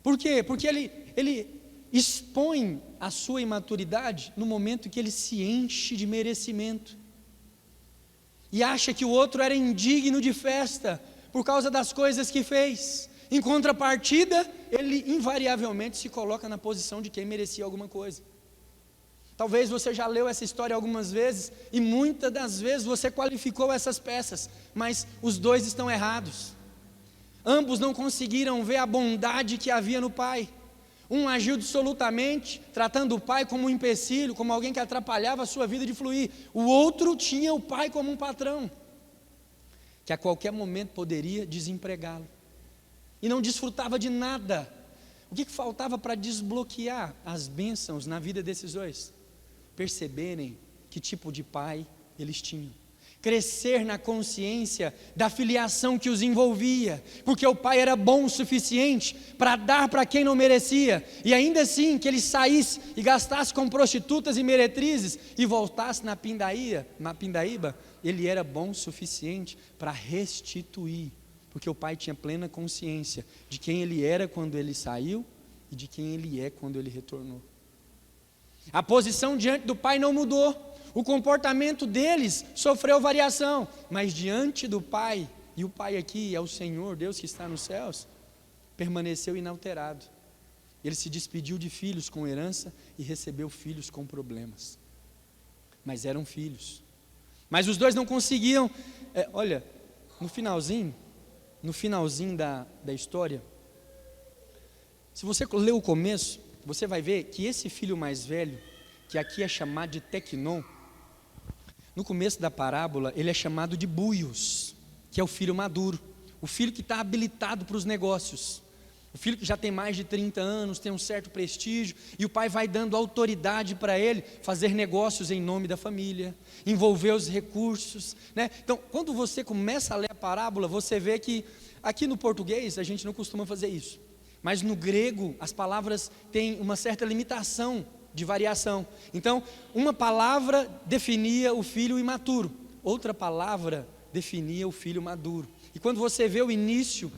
Por quê? Porque ele expõe a sua imaturidade no momento que ele se enche de merecimento e acha que o outro era indigno de festa por causa das coisas que fez. Em contrapartida, ele invariavelmente se coloca na posição de quem merecia alguma coisa. Talvez você já leu essa história algumas vezes e muitas das vezes você qualificou essas peças, mas os dois estão errados. Ambos não conseguiram ver a bondade que havia no pai. Um agiu dissolutamente, tratando o pai como um empecilho, como alguém que atrapalhava a sua vida de fluir. O outro tinha o pai como um patrão. que a qualquer momento poderia desempregá-lo. E não desfrutava de nada. O que faltava para desbloquear as bênçãos na vida desses dois? Perceberem que tipo de pai eles tinham. Crescer na consciência da filiação que os envolvia, porque o pai era bom o suficiente para dar para quem não merecia, e ainda assim que ele saísse e gastasse com prostitutas e meretrizes e voltasse na pindaíba, ele era bom o suficiente para restituir, porque o pai tinha plena consciência de quem ele era quando ele saiu e de quem ele é quando ele retornou. A posição diante do pai não mudou. O comportamento deles sofreu variação, mas diante do Pai, e o Pai aqui é o Senhor, Deus que está nos céus, permaneceu inalterado. Ele se despediu de filhos com herança e recebeu filhos com problemas. Mas eram filhos. Mas os dois não conseguiam. Olha, no finalzinho da história, se você ler o começo, você vai ver que esse filho mais velho, que aqui é chamado de Tecnon, no começo da parábola, ele é chamado de Buios, que é o filho maduro, o filho que está habilitado para os negócios, o filho que já tem mais de 30 anos, tem um certo prestígio, e o pai vai dando autoridade para ele fazer negócios em nome da família, envolver os recursos, né? Então, quando você começa a ler a parábola, você vê que, aqui no português, a gente não costuma fazer isso, mas no grego, as palavras têm uma certa limitação de variação. Então, uma palavra definia o filho imaturo, outra palavra definia o filho maduro. E quando você vê o início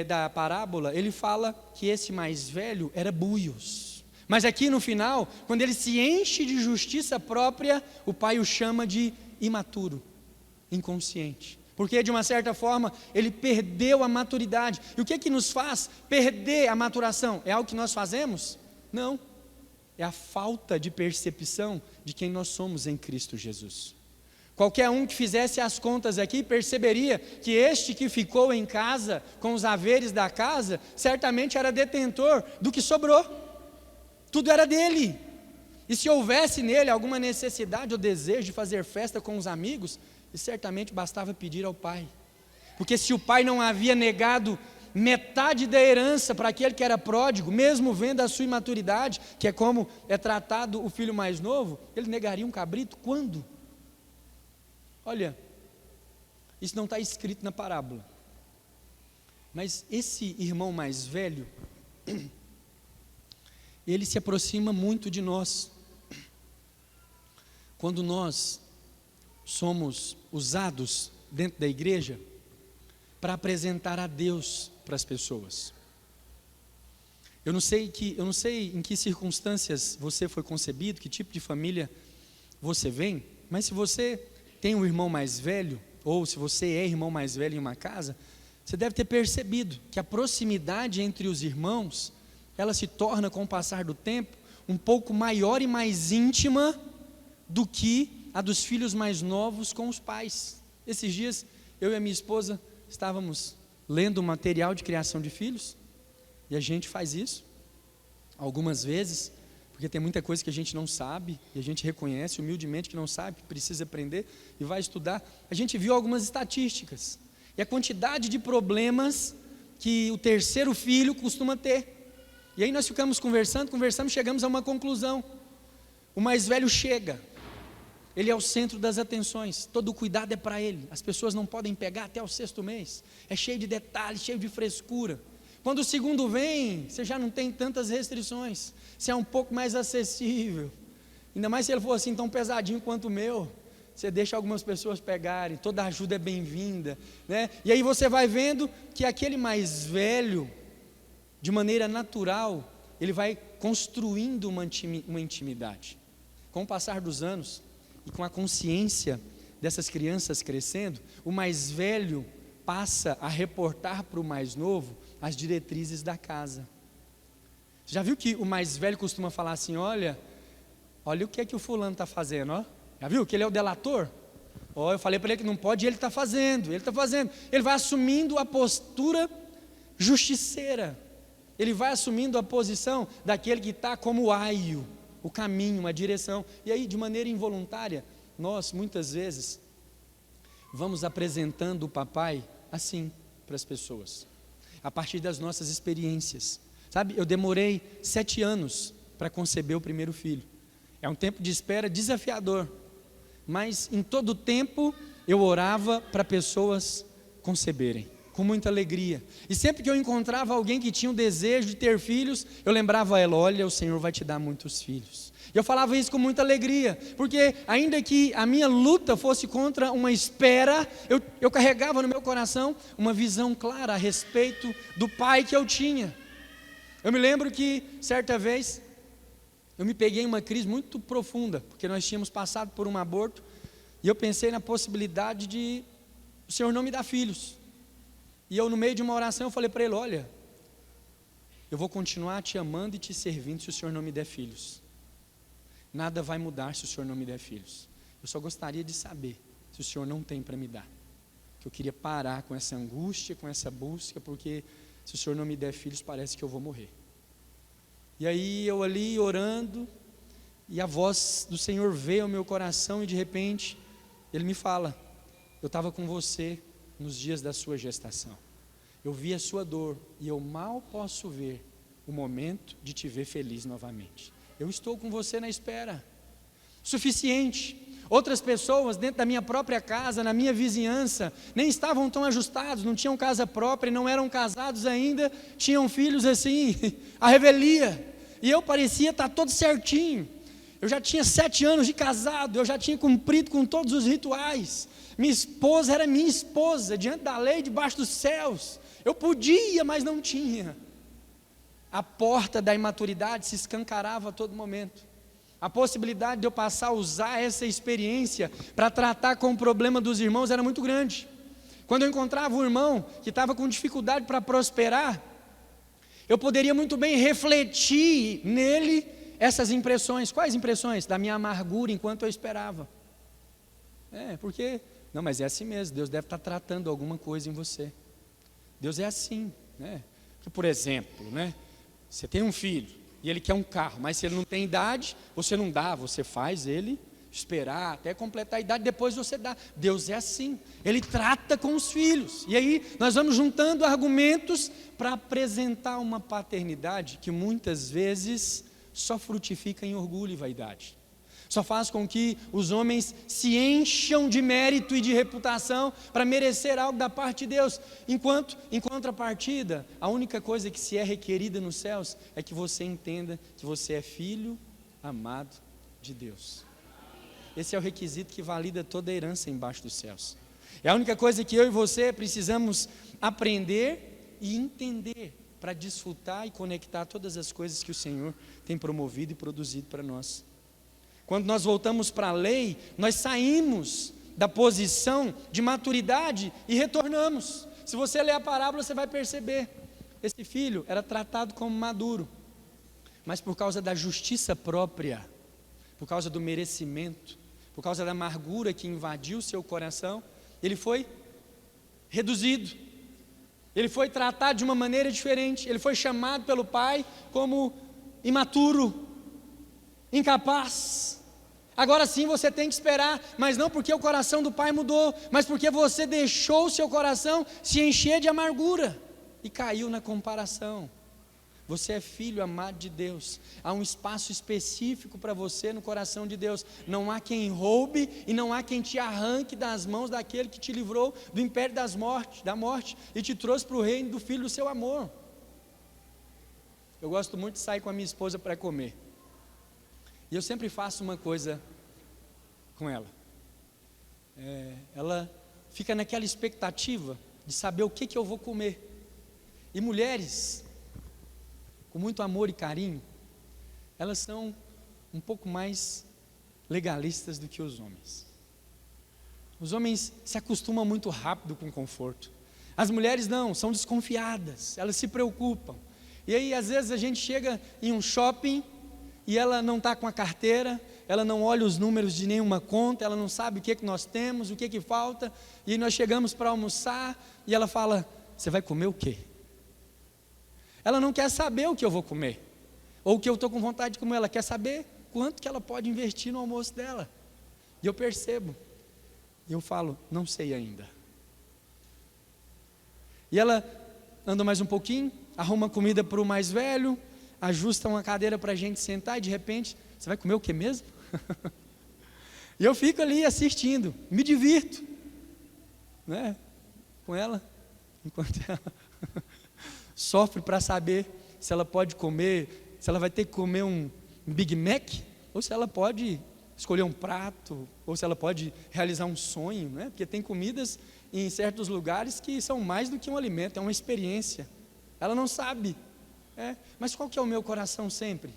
da parábola, ele fala que esse mais velho era Buios. Mas aqui no final, quando ele se enche de justiça própria, o pai o chama de imaturo, inconsciente. Porque de uma certa forma, ele perdeu a maturidade. E o que que nos faz perder a maturação? É algo que nós fazemos? Não. É a falta de percepção de quem nós somos em Cristo Jesus. Qualquer um que fizesse as contas aqui perceberia que este que ficou em casa com os haveres da casa, certamente era detentor do que sobrou. Tudo era dele. E se houvesse nele alguma necessidade ou desejo de fazer festa com os amigos, certamente bastava pedir ao pai. Porque se o pai não havia negado metade da herança para aquele que era pródigo, mesmo vendo a sua imaturidade, que é como é tratado o filho mais novo, ele negaria um cabrito quando? Olha, isso não está escrito na parábola, mas esse irmão mais velho, ele se aproxima muito de nós, quando nós somos usados dentro da igreja para apresentar a Deus para as pessoas. Eu não sei em que circunstâncias você foi concebido, que tipo de família você vem, mas se você tem um irmão mais velho, ou se você é irmão mais velho em uma casa, você deve ter percebido que a proximidade entre os irmãos, ela se torna com o passar do tempo um pouco maior e mais íntima do que a dos filhos mais novos com os pais. Esses dias, eu e a minha esposa estávamos lendo material de criação de filhos, e a gente faz isso algumas vezes, porque tem muita coisa que a gente não sabe, e a gente reconhece humildemente que não sabe, que precisa aprender, e vai estudar. A gente viu algumas estatísticas, e a quantidade de problemas que o terceiro filho costuma ter, e aí nós ficamos conversando, chegamos a uma conclusão. O mais velho chega, ele é o centro das atenções, todo o cuidado é para ele, as pessoas não podem pegar até o 6º mês, é cheio de detalhes, cheio de frescura. Quando o segundo vem, você já não tem tantas restrições, você é um pouco mais acessível, ainda mais se ele for assim tão pesadinho quanto o meu, você deixa algumas pessoas pegarem, toda ajuda é bem-vinda, né? E aí você vai vendo que aquele mais velho, de maneira natural, ele vai construindo uma intimidade. Com o passar dos anos, e com a consciência dessas crianças crescendo, o mais velho passa a reportar para o mais novo as diretrizes da casa. Já viu que o mais velho costuma falar assim, olha o que é que o fulano está fazendo, ó? Já viu que ele é o delator? Ó, eu falei para ele que não pode e ele está fazendo, ele vai assumindo a postura justiceira, ele vai assumindo a posição daquele que está como o aio, o caminho, a direção. E aí, de maneira involuntária, nós muitas vezes vamos apresentando o papai assim para as pessoas, a partir das nossas experiências. Sabe, eu demorei 7 anos para conceber o primeiro filho. É um tempo de espera desafiador, mas em todo o tempo eu orava para pessoas conceberem, com muita alegria. E sempre que eu encontrava alguém que tinha o desejo de ter filhos, eu lembrava a ela: olha, o Senhor vai te dar muitos filhos. E eu falava isso com muita alegria, porque ainda que a minha luta fosse contra uma espera, eu carregava no meu coração uma visão clara a respeito do pai que eu tinha. Eu me lembro que certa vez eu me peguei em uma crise muito profunda, porque nós tínhamos passado por um aborto, e eu pensei na possibilidade de o Senhor não me dar filhos. E eu, no meio de uma oração, eu falei para Ele: olha, eu vou continuar te amando e te servindo se o Senhor não me der filhos. Nada vai mudar se o Senhor não me der filhos. Eu só gostaria de saber se o Senhor não tem para me dar. Que eu queria parar com essa angústia, com essa busca, porque se o Senhor não me der filhos, parece que eu vou morrer. E aí eu ali orando, e a voz do Senhor veio ao meu coração, e de repente Ele me fala: eu estava com você nos dias da sua gestação. Eu vi a sua dor, e eu mal posso ver o momento de te ver feliz novamente. Eu estou com você na espera. Suficiente. Outras pessoas dentro da minha própria casa, na minha vizinhança, nem estavam tão ajustados, não tinham casa própria, não eram casados ainda, tinham filhos assim, à revelia. E eu parecia estar todo certinho. Eu já tinha 7 anos de casado, eu já tinha cumprido com todos os rituais. Minha esposa era minha esposa, diante da lei, debaixo dos céus. Eu podia, mas não tinha. A porta da imaturidade se escancarava a todo momento. A possibilidade de eu passar a usar essa experiência para tratar com o problema dos irmãos era muito grande. Quando eu encontrava um irmão que estava com dificuldade para prosperar, eu poderia muito bem refletir nele essas impressões. Quais impressões? Da minha amargura enquanto eu esperava. Porque, não, mas é assim mesmo, Deus deve estar tratando alguma coisa em você. Deus é assim, né? Por exemplo, né? Você tem um filho e ele quer um carro, mas se ele não tem idade, você não dá, você faz ele esperar até completar a idade, depois você dá. Deus é assim, Ele trata com os filhos. E aí nós vamos juntando argumentos para apresentar uma paternidade que muitas vezes só frutifica em orgulho e vaidade. Só faz com que os homens se encham de mérito e de reputação para merecer algo da parte de Deus. Enquanto, em contrapartida, a única coisa que se é requerida nos céus é que você entenda que você é filho amado de Deus. Esse é o requisito que valida toda a herança embaixo dos céus. É a única coisa que eu e você precisamos aprender e entender para desfrutar e conectar todas as coisas que o Senhor tem promovido e produzido para nós. Quando nós voltamos para a lei, nós saímos da posição de maturidade e retornamos. Se você ler a parábola, você vai perceber. Esse filho era tratado como maduro, mas por causa da justiça própria, por causa do merecimento, por causa da amargura que invadiu seu coração, ele foi reduzido. Ele foi tratado de uma maneira diferente. Ele foi chamado pelo pai como imaturo, incapaz. Agora sim você tem que esperar, mas não porque o coração do pai mudou, mas porque você deixou o seu coração se encher de amargura e caiu na comparação. Você é filho amado de Deus, há um espaço específico para você no coração de Deus. Não há quem roube e não há quem te arranque das mãos daquele que te livrou do império da morte e te trouxe para o reino do filho do seu amor. Eu gosto muito de sair com a minha esposa para comer. E eu sempre faço uma coisa com ela. Ela fica naquela expectativa de saber o que eu vou comer. E mulheres, com muito amor e carinho, elas são um pouco mais legalistas do que os homens. Os homens se acostumam muito rápido com o conforto. As mulheres não, são desconfiadas, elas se preocupam. E aí às vezes a gente chega em um shopping e ela não está com a carteira, ela não olha os números de nenhuma conta, ela não sabe o que nós temos, o que falta, e aí nós chegamos para almoçar e ela fala: você vai comer o quê? Ela não quer saber o que eu vou comer, ou o que eu estou com vontade de comer, ela quer saber quanto que ela pode investir no almoço dela. E eu percebo E eu falo, não sei ainda. E ela anda mais um pouquinho, arruma comida para o mais velho, ajusta uma cadeira para a gente sentar e de repente, você vai comer o que mesmo? E eu fico ali assistindo, me divirto, né, com ela, enquanto ela sofre para saber se ela pode comer, se ela vai ter que comer um Big Mac, ou se ela pode escolher um prato, ou se ela pode realizar um sonho, né? Porque tem comidas em certos lugares que são mais do que um alimento, é uma experiência. Ela não sabe, mas qual que é o meu coração sempre?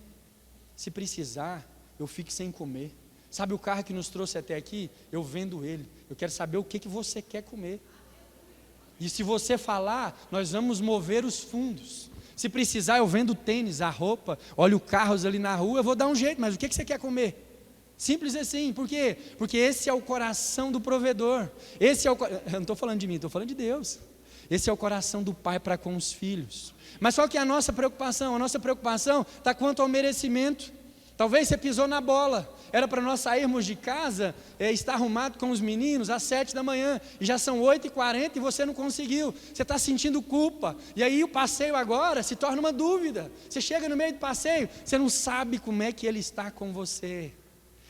Se precisar, eu fico sem comer. Sabe o carro que nos trouxe até aqui? Eu vendo ele, eu quero saber o que você quer comer. E se você falar, nós vamos mover os fundos. Se precisar, eu vendo o tênis, a roupa, olho carros ali na rua, eu vou dar um jeito, mas o que você quer comer? Simples assim, por quê? Porque esse é o coração do provedor. Eu não estou falando de mim, estou falando de Deus. Esse é o coração do pai para com os filhos. Mas só que a nossa preocupação está quanto ao merecimento. Talvez você pisou na bola, era para nós sairmos de casa, estar arrumado com os meninos às 7 da manhã, e já são 8h40 e você não conseguiu, você está sentindo culpa, e aí o passeio agora se torna uma dúvida, você chega no meio do passeio, você não sabe como é que ele está com você,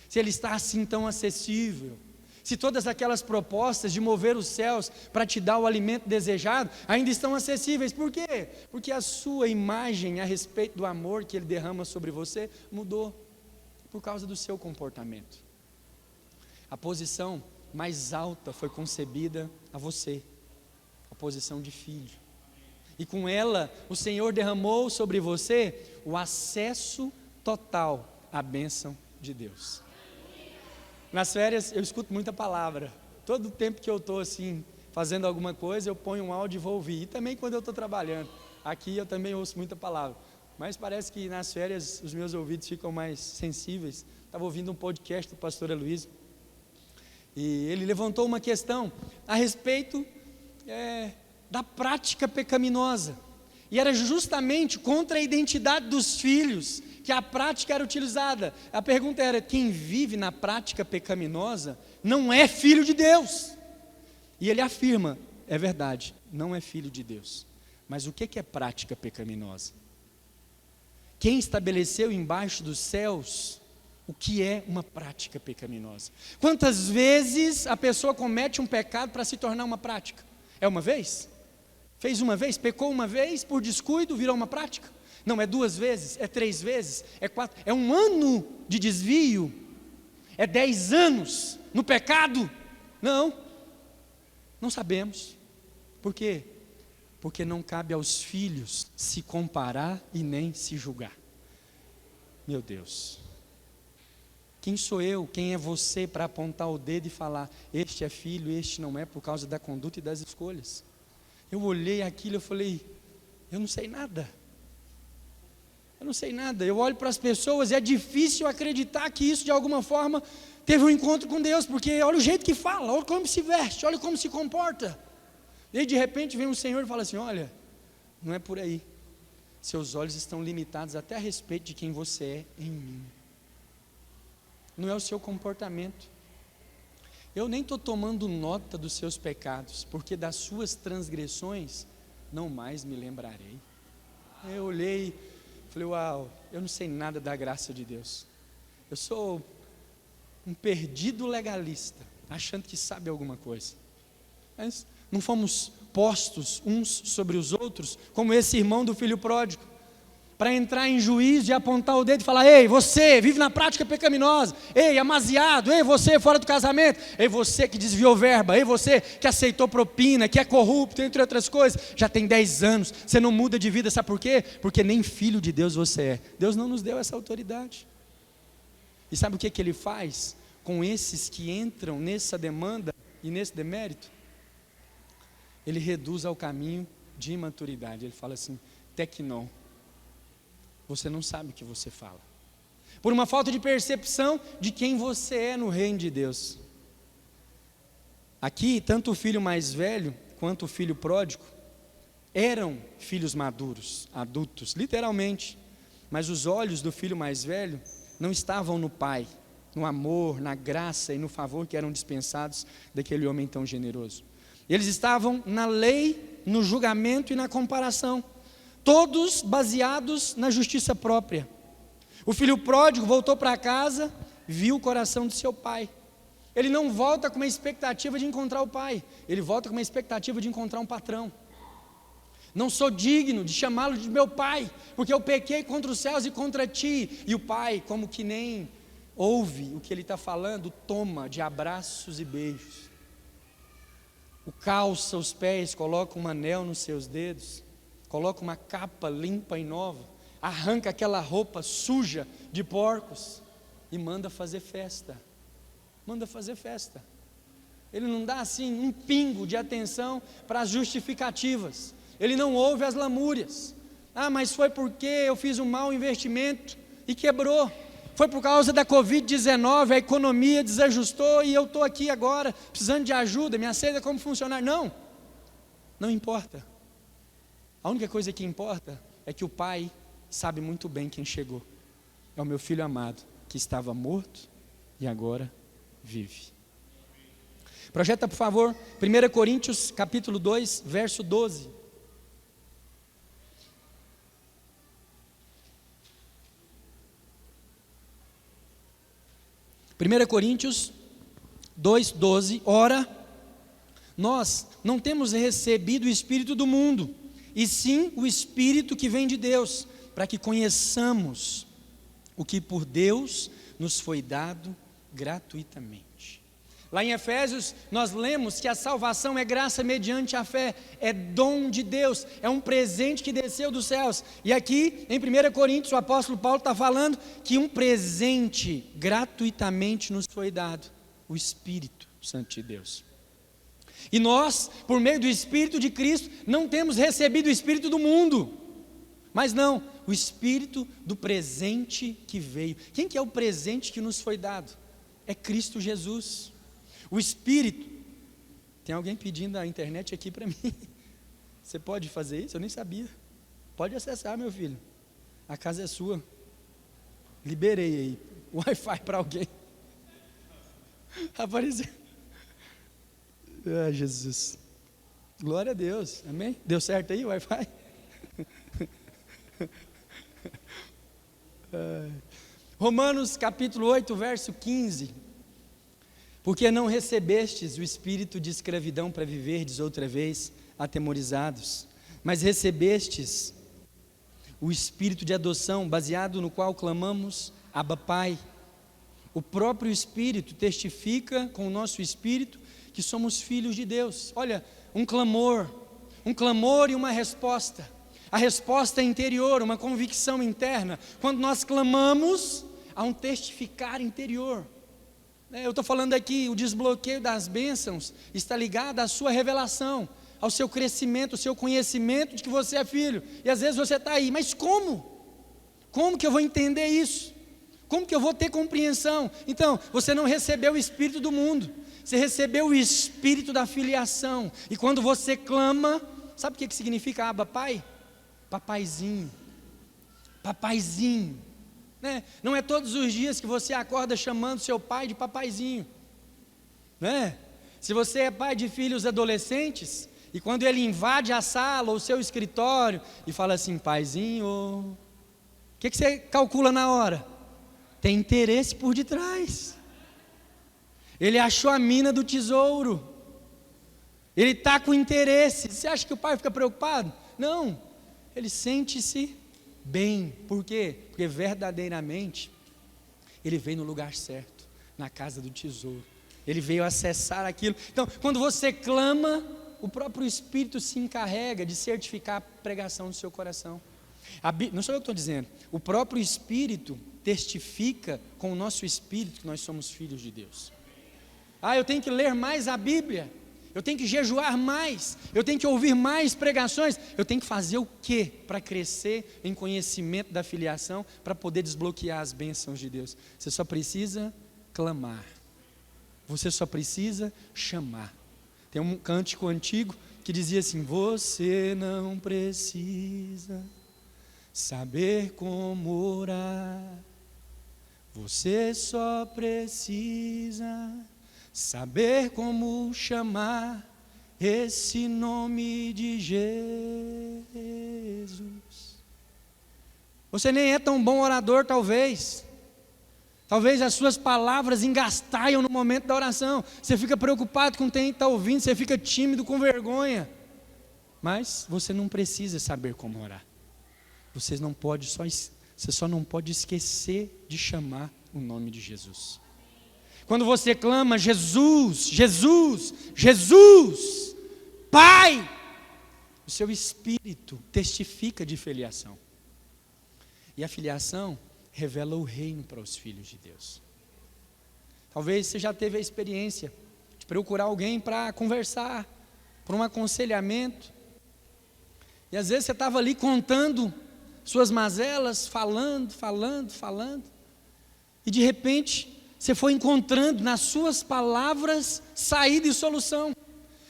se ele está assim tão acessível, se todas aquelas propostas de mover os céus para te dar o alimento desejado, ainda estão acessíveis. Por quê? Porque a sua imagem a respeito do amor que ele derrama sobre você mudou, por causa do seu comportamento. A posição mais alta foi concebida a você, a posição de filho, e com ela o Senhor derramou sobre você o acesso total à bênção de Deus. Nas férias eu escuto muita palavra, todo o tempo que eu estou assim, fazendo alguma coisa, eu ponho um áudio e vou ouvir, e também quando eu estou trabalhando, aqui eu também ouço muita palavra, mas parece que nas férias os meus ouvidos ficam mais sensíveis. Estava ouvindo um podcast do pastor Aloysio, e ele levantou uma questão a respeito da prática pecaminosa, e era justamente contra a identidade dos filhos que a prática era utilizada. A pergunta era: quem vive na prática pecaminosa não é filho de Deus. E ele afirma, é verdade, não é filho de Deus. Mas o que é prática pecaminosa? Quem estabeleceu embaixo dos céus o que é uma prática pecaminosa? Quantas vezes a pessoa comete um pecado para se tornar uma prática? É uma vez? Fez uma vez, pecou uma vez, por descuido virou uma prática? Não, é 2 vezes, é 3 vezes, é 4, é 1 ano de desvio, é 10 anos no pecado? Não sabemos. Por quê? Porque não cabe aos filhos se comparar e nem se julgar. Meu Deus, quem sou eu, quem é você para apontar o dedo e falar, este é filho, este não é, por causa da conduta e das escolhas? Eu olhei aquilo e falei, eu não sei nada. Eu olho para as pessoas e é difícil acreditar que isso de alguma forma teve um encontro com Deus, porque olha o jeito que fala, olha como se veste, olha como se comporta. E aí de repente vem um Senhor e fala assim, olha, não é por aí, seus olhos estão limitados até a respeito de quem você é em mim, não é o seu comportamento. Eu nem estou tomando nota dos seus pecados, porque das suas transgressões não mais me lembrarei. Eu olhei, falei, uau, eu não sei nada da graça de Deus, eu sou um perdido legalista, achando que sabe alguma coisa, mas não fomos postos uns sobre os outros, como esse irmão do filho pródigo, para entrar em juízo e apontar o dedo e falar, ei, você vive na prática pecaminosa, ei, amaziado, ei, você fora do casamento, ei, você que desviou verba, ei, você que aceitou propina, que é corrupto, entre outras coisas, já tem 10 anos, você não muda de vida, sabe por quê? Porque nem filho de Deus você é. Deus não nos deu essa autoridade. E sabe o que ele faz com esses que entram nessa demanda e nesse demérito? Ele reduz ao caminho de imaturidade. Ele fala assim, tecnon, você não sabe o que você fala, por uma falta de percepção de quem você é no reino de Deus. Aqui, tanto o filho mais velho, quanto o filho pródigo, eram filhos maduros, adultos, literalmente, mas os olhos do filho mais velho não estavam no pai, no amor, na graça e no favor que eram dispensados daquele homem tão generoso. Eles estavam na lei, no julgamento e na comparação, todos baseados na justiça própria. O filho pródigo voltou para casa, viu o coração de seu pai. Ele não volta com uma expectativa de encontrar o pai, ele volta com uma expectativa de encontrar um patrão. Não sou digno de chamá-lo de meu pai, porque eu pequei contra os céus e contra ti. E o pai, como que nem ouve o que ele está falando, toma de abraços e beijos. O calça os pés, coloca um anel nos seus dedos, coloca uma capa limpa e nova, arranca aquela roupa suja de porcos e manda fazer festa. Manda fazer festa. Ele não dá assim um pingo de atenção para as justificativas. Ele não ouve as lamúrias. Ah, mas foi porque eu fiz um mau investimento e quebrou. Foi por causa da Covid-19, a economia desajustou e eu estou aqui agora precisando de ajuda, me aceita como funcionário. Não, não importa. A única coisa que importa é que o pai sabe muito bem quem chegou. É o meu filho amado, que estava morto e agora vive. Projeta, por favor, 1 Coríntios capítulo 2, verso 12. 1 Coríntios 2,12, ora, nós não temos recebido o Espírito do mundo, e sim o Espírito que vem de Deus, para que conheçamos o que por Deus nos foi dado gratuitamente. Lá em Efésios, nós lemos que a salvação é graça mediante a fé, é dom de Deus, é um presente que desceu dos céus. E aqui, em 1 Coríntios, o apóstolo Paulo está falando que um presente gratuitamente nos foi dado, o Espírito Santo de Deus. E nós, por meio do Espírito de Cristo, não temos recebido o Espírito do mundo, mas não, o Espírito do presente que veio. Quem que é o presente que nos foi dado? É Cristo Jesus. O Espírito, tem alguém pedindo a internet aqui para mim, você pode fazer isso? Eu nem sabia. Pode acessar, meu filho, a casa é sua, liberei aí, Wi-Fi para alguém, apareceu, Jesus, glória a Deus, amém? Deu certo aí o Wi-Fi? Romanos capítulo 8, verso 15, porque não recebestes o espírito de escravidão para viverdes outra vez atemorizados, mas recebestes o espírito de adoção, baseado no qual clamamos, Abba Pai. O próprio Espírito testifica com o nosso espírito que somos filhos de Deus. Olha, um clamor e uma resposta. A resposta é interior, uma convicção interna. Quando nós clamamos, há um testificar interior. Eu estou falando aqui, o desbloqueio das bênçãos está ligado à sua revelação, ao seu crescimento, ao seu conhecimento de que você é filho. E às vezes você está aí, mas como? Como que eu vou entender isso? Como que eu vou ter compreensão? Então, você não recebeu o Espírito do mundo, você recebeu o Espírito da filiação. E quando você clama, sabe o que significa Abba Pai? Papaizinho, papaizinho. Não é todos os dias que você acorda chamando seu pai de papaizinho, né? Se você é pai de filhos adolescentes, e quando ele invade a sala ou o seu escritório e fala assim, paizinho, o que você calcula na hora? Tem interesse por detrás. Ele achou a mina do tesouro, ele está com interesse. Você acha que o pai fica preocupado? Não, ele sente-se bem. Por quê? Porque verdadeiramente ele veio no lugar certo, na casa do tesouro. Ele veio acessar aquilo. Então, quando você clama, o próprio Espírito se encarrega de certificar a pregação do seu coração. Não sou eu que estou dizendo, o próprio Espírito testifica com o nosso espírito que nós somos filhos de Deus. Eu tenho que ler mais a Bíblia, eu tenho que jejuar mais, eu tenho que ouvir mais pregações, eu tenho que fazer o quê para crescer em conhecimento da filiação, para poder desbloquear as bênçãos de Deus? Você só precisa clamar, você só precisa chamar. Tem um cântico antigo que dizia assim, você não precisa saber como orar, Você só precisa saber como chamar esse nome de Jesus. Você nem é tão bom orador, talvez. Talvez as suas palavras engastalham no momento da oração. Você fica preocupado com quem está ouvindo, você fica tímido, com vergonha. Mas você não precisa saber como orar. Você só não pode esquecer de chamar o nome de Jesus. Quando você clama Jesus, Jesus, Jesus, Pai, o seu espírito testifica de filiação. E a filiação revela o reino para os filhos de Deus. Talvez você já teve a experiência de procurar alguém para conversar, para um aconselhamento. E às vezes você estava ali contando suas mazelas, falando. E de repente, você foi encontrando nas suas palavras saída e solução.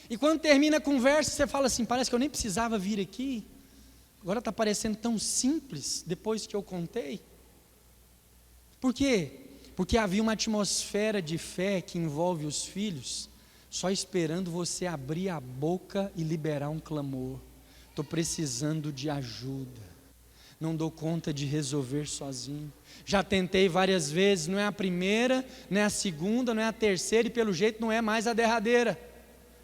E quando termina a conversa, você fala assim: parece que eu nem precisava vir aqui. Agora está parecendo tão simples depois que eu contei. Por quê? Porque havia uma atmosfera de fé que envolve os filhos, só esperando você abrir a boca e liberar um clamor. Estou precisando de ajuda, não dou conta de resolver sozinho. Já tentei várias vezes, não é a primeira, não é a segunda, não é a terceira e pelo jeito não é mais a derradeira.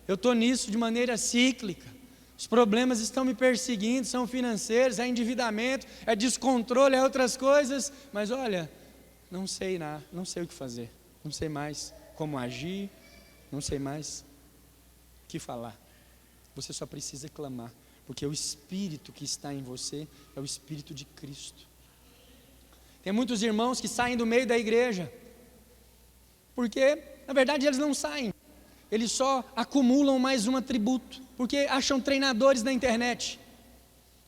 Eu estou nisso de maneira cíclica. Os problemas estão me perseguindo, são financeiros, é endividamento, é descontrole, é outras coisas. Mas olha, não sei nada, não sei o que fazer, não sei mais como agir, não sei mais o que falar. Você só precisa clamar, porque o Espírito que está em você é o Espírito de Cristo. Tem muitos irmãos que saem do meio da igreja, porque na verdade eles não saem, eles só acumulam mais um atributo, porque acham treinadores na internet,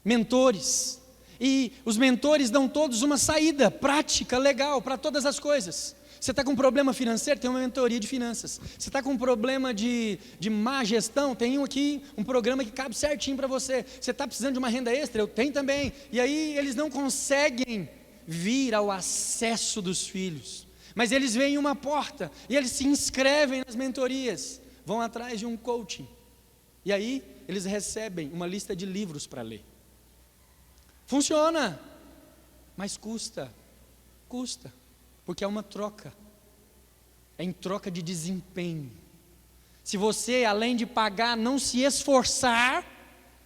mentores, e os mentores dão todos uma saída prática, legal, para todas as coisas. Você está com um problema financeiro, tem uma mentoria de finanças. Você está com um problema de má gestão, tem um programa que cabe certinho para você. Você está precisando de uma renda extra, eu tenho também. E aí eles não conseguem vir ao acesso dos filhos, mas eles veem uma porta, e eles se inscrevem nas mentorias, vão atrás de um coaching, e aí eles recebem uma lista de livros para ler. Funciona, mas custa, porque é uma troca, é em troca de desempenho. Se você, além de pagar, não se esforçar,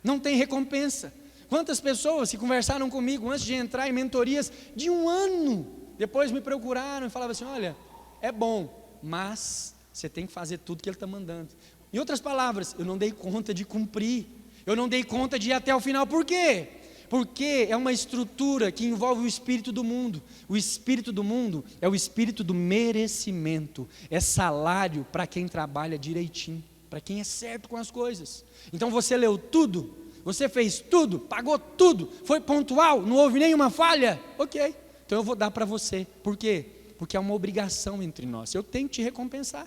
não tem recompensa. Quantas pessoas que conversaram comigo antes de entrar em mentorias de 1 ano, depois me procuraram e falavam assim: olha, é bom, mas você tem que fazer tudo que ele está mandando. Em outras palavras, eu não dei conta de cumprir, eu não dei conta de ir até o final. Por quê? Porque é uma estrutura que envolve o espírito do mundo. O espírito do mundo é o espírito do merecimento, é salário para quem trabalha direitinho, para quem é certo com as coisas. Então você leu tudo, você fez tudo, pagou tudo, foi pontual, não houve nenhuma falha, ok, então eu vou dar para você. Por quê? Porque é uma obrigação entre nós, eu tenho que te recompensar.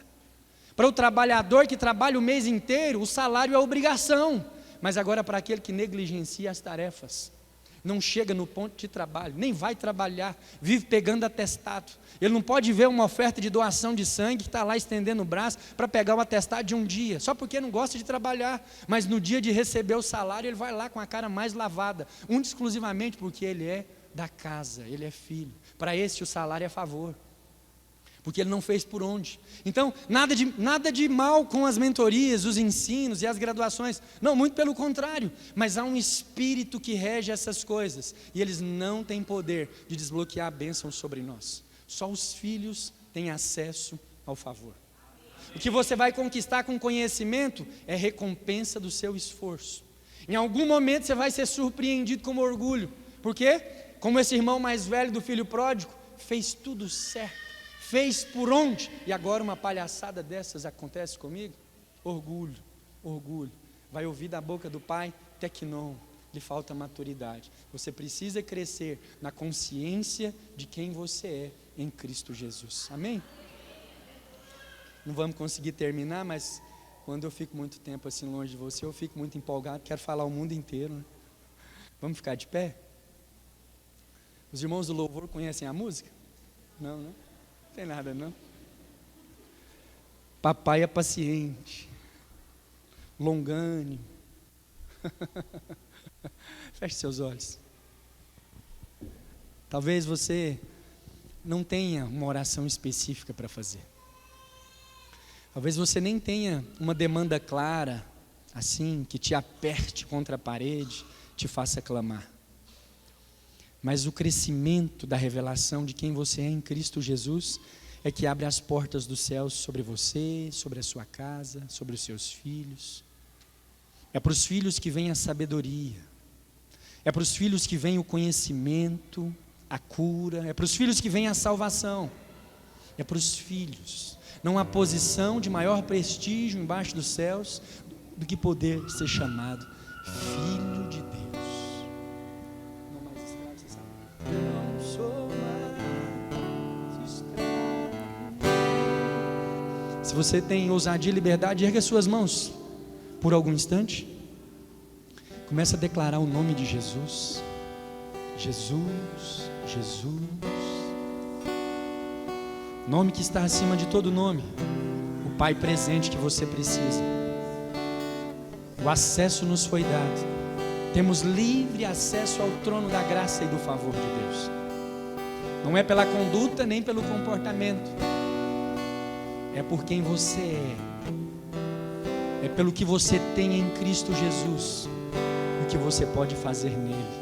Para o trabalhador que trabalha o mês inteiro, o salário é obrigação. Mas agora para aquele que negligencia as tarefas, não chega no ponto de trabalho, nem vai trabalhar, vive pegando atestado. Ele não pode ver uma oferta de doação de sangue que está lá estendendo o braço para pegar o atestado de um dia, só porque não gosta de trabalhar. Mas no dia de receber o salário, ele vai lá com a cara mais lavada, exclusivamente porque ele é da casa, ele é filho. Para esse o salário é favor, porque ele não fez por onde. Então, nada de mal com as mentorias, os ensinos e as graduações, não, muito pelo contrário, mas há um espírito que rege essas coisas, e eles não têm poder de desbloquear a bênção sobre nós. Só os filhos têm acesso ao favor. O que você vai conquistar com conhecimento é recompensa do seu esforço. Em algum momento você vai ser surpreendido com orgulho, porque, como esse irmão mais velho do filho pródigo, fez tudo certo, fez por onde, e agora uma palhaçada dessas acontece comigo? Orgulho, vai ouvir da boca do pai, tecnon, lhe falta maturidade. Você precisa crescer na consciência de quem você é em Cristo Jesus, amém? Não vamos conseguir terminar, mas quando eu fico muito tempo assim longe de você, eu fico muito empolgado, quero falar o mundo inteiro, né? Vamos ficar de pé? Os irmãos do louvor conhecem a música? Não, né? Não tem nada, não. Papai é paciente, longânimo. Feche seus olhos. Talvez você não tenha uma oração específica para fazer. Talvez você nem tenha uma demanda clara, assim, que te aperte contra a parede, te faça clamar. Mas o crescimento da revelação de quem você é em Cristo Jesus é que abre as portas dos céus sobre você, sobre a sua casa, sobre os seus filhos. É para os filhos que vem a sabedoria. É para os filhos que vem o conhecimento, a cura. É para os filhos que vem a salvação. É para os filhos. Não há posição de maior prestígio embaixo dos céus do que poder ser chamado filho de Deus. Não mais escravo, você sabe? Não sou mais escravo. Se você tem ousadia e liberdade, erga suas mãos por algum instante. Comece a declarar o nome de Jesus. Jesus, Jesus. Nome que está acima de todo nome. O Pai presente que você precisa. O acesso nos foi dado. Temos livre acesso ao trono da graça e do favor de Deus. Não é pela conduta nem pelo comportamento. É por quem você é. É pelo que você tem em Cristo Jesus. O que você pode fazer nele.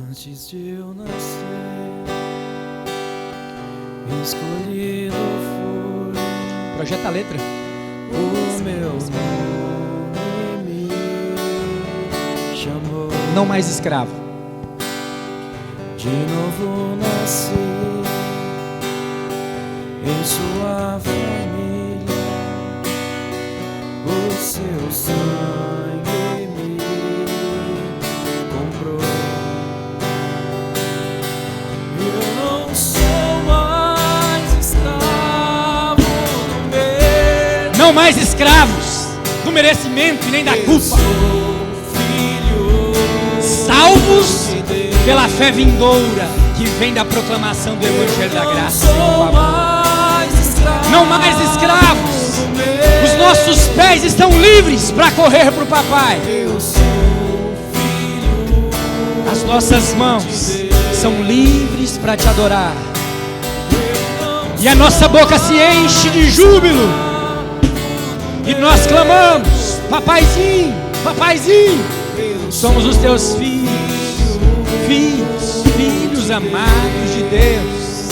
Antes de eu nascer, escolhido foi. Projeta a letra. O meu nome me chamou. Não mais escravo. De novo nasci em sua família. O seu sangue me comprou. Eu não sou mais escravo do medo. Não mais escravos do merecimento e nem da culpa. Sou filho Salvos de Deus. pela fé vindoura que vem da proclamação do Evangelho da Graça. Sou mais escravo. Não mais escravos. do medo. Os nossos pés estão livres para correr para o Papai. Eu sou filho. As nossas mãos são livres para te adorar. E a nossa boca se enche de júbilo. E nós clamamos: Papaizinho, Papaizinho, somos os teus filhos, filhos, filhos amados de Deus.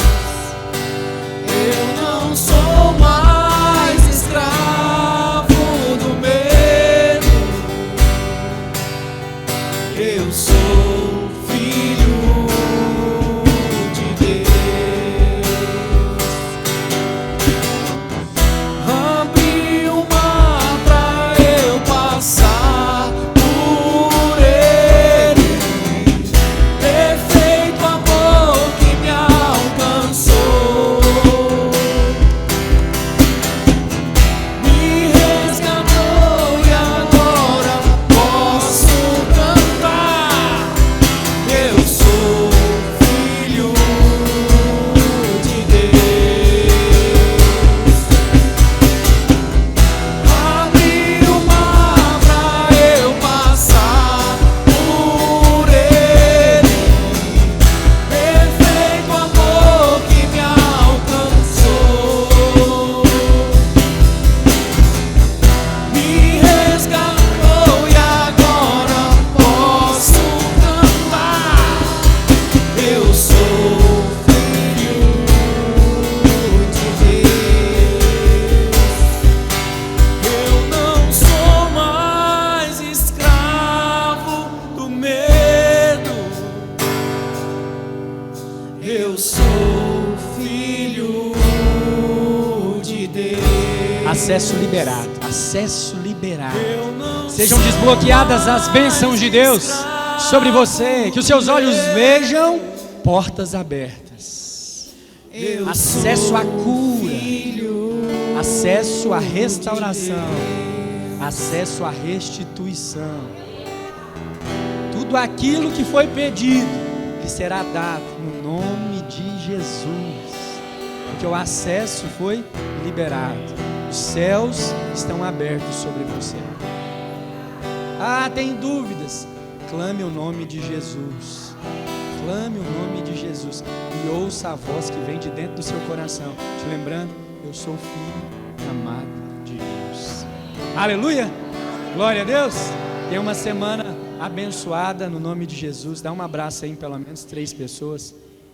Eu não sou mais escravo do medo. Eu sou filho de Deus. Abri o mar pra eu passar por ele. Perfeito amor que me alcançou. Me resgatou e agora posso cantar. Eu sou filho de Deus. Abri o mar pra eu passar por ele. Perfeito amor que me alcançou. Me resgatou e agora posso cantar. Eu sou filho de Deus. Eu não sou mais escravo do medo. Eu sou filho de Deus. Acesso liberado, acesso liberado. Eu não Sejam desbloqueadas as bênçãos de Deus sobre você. Que os seus olhos vejam portas abertas. Eu Acesso à cura, filho acesso à restauração, acesso à restituição. Tudo tudo aquilo que foi pedido lhe será dado no nome de Jesus, porque o acesso foi liberado, os céus estão abertos sobre você. Ah, tem dúvidas? Clame o nome de Jesus, clame o nome de Jesus e ouça a voz que vem de dentro do seu coração, te lembrando: eu sou filho amado de Deus. Aleluia, glória a Deus. Tenha uma semana abençoada no nome de Jesus. Dá um abraço aí em pelo menos 3 pessoas.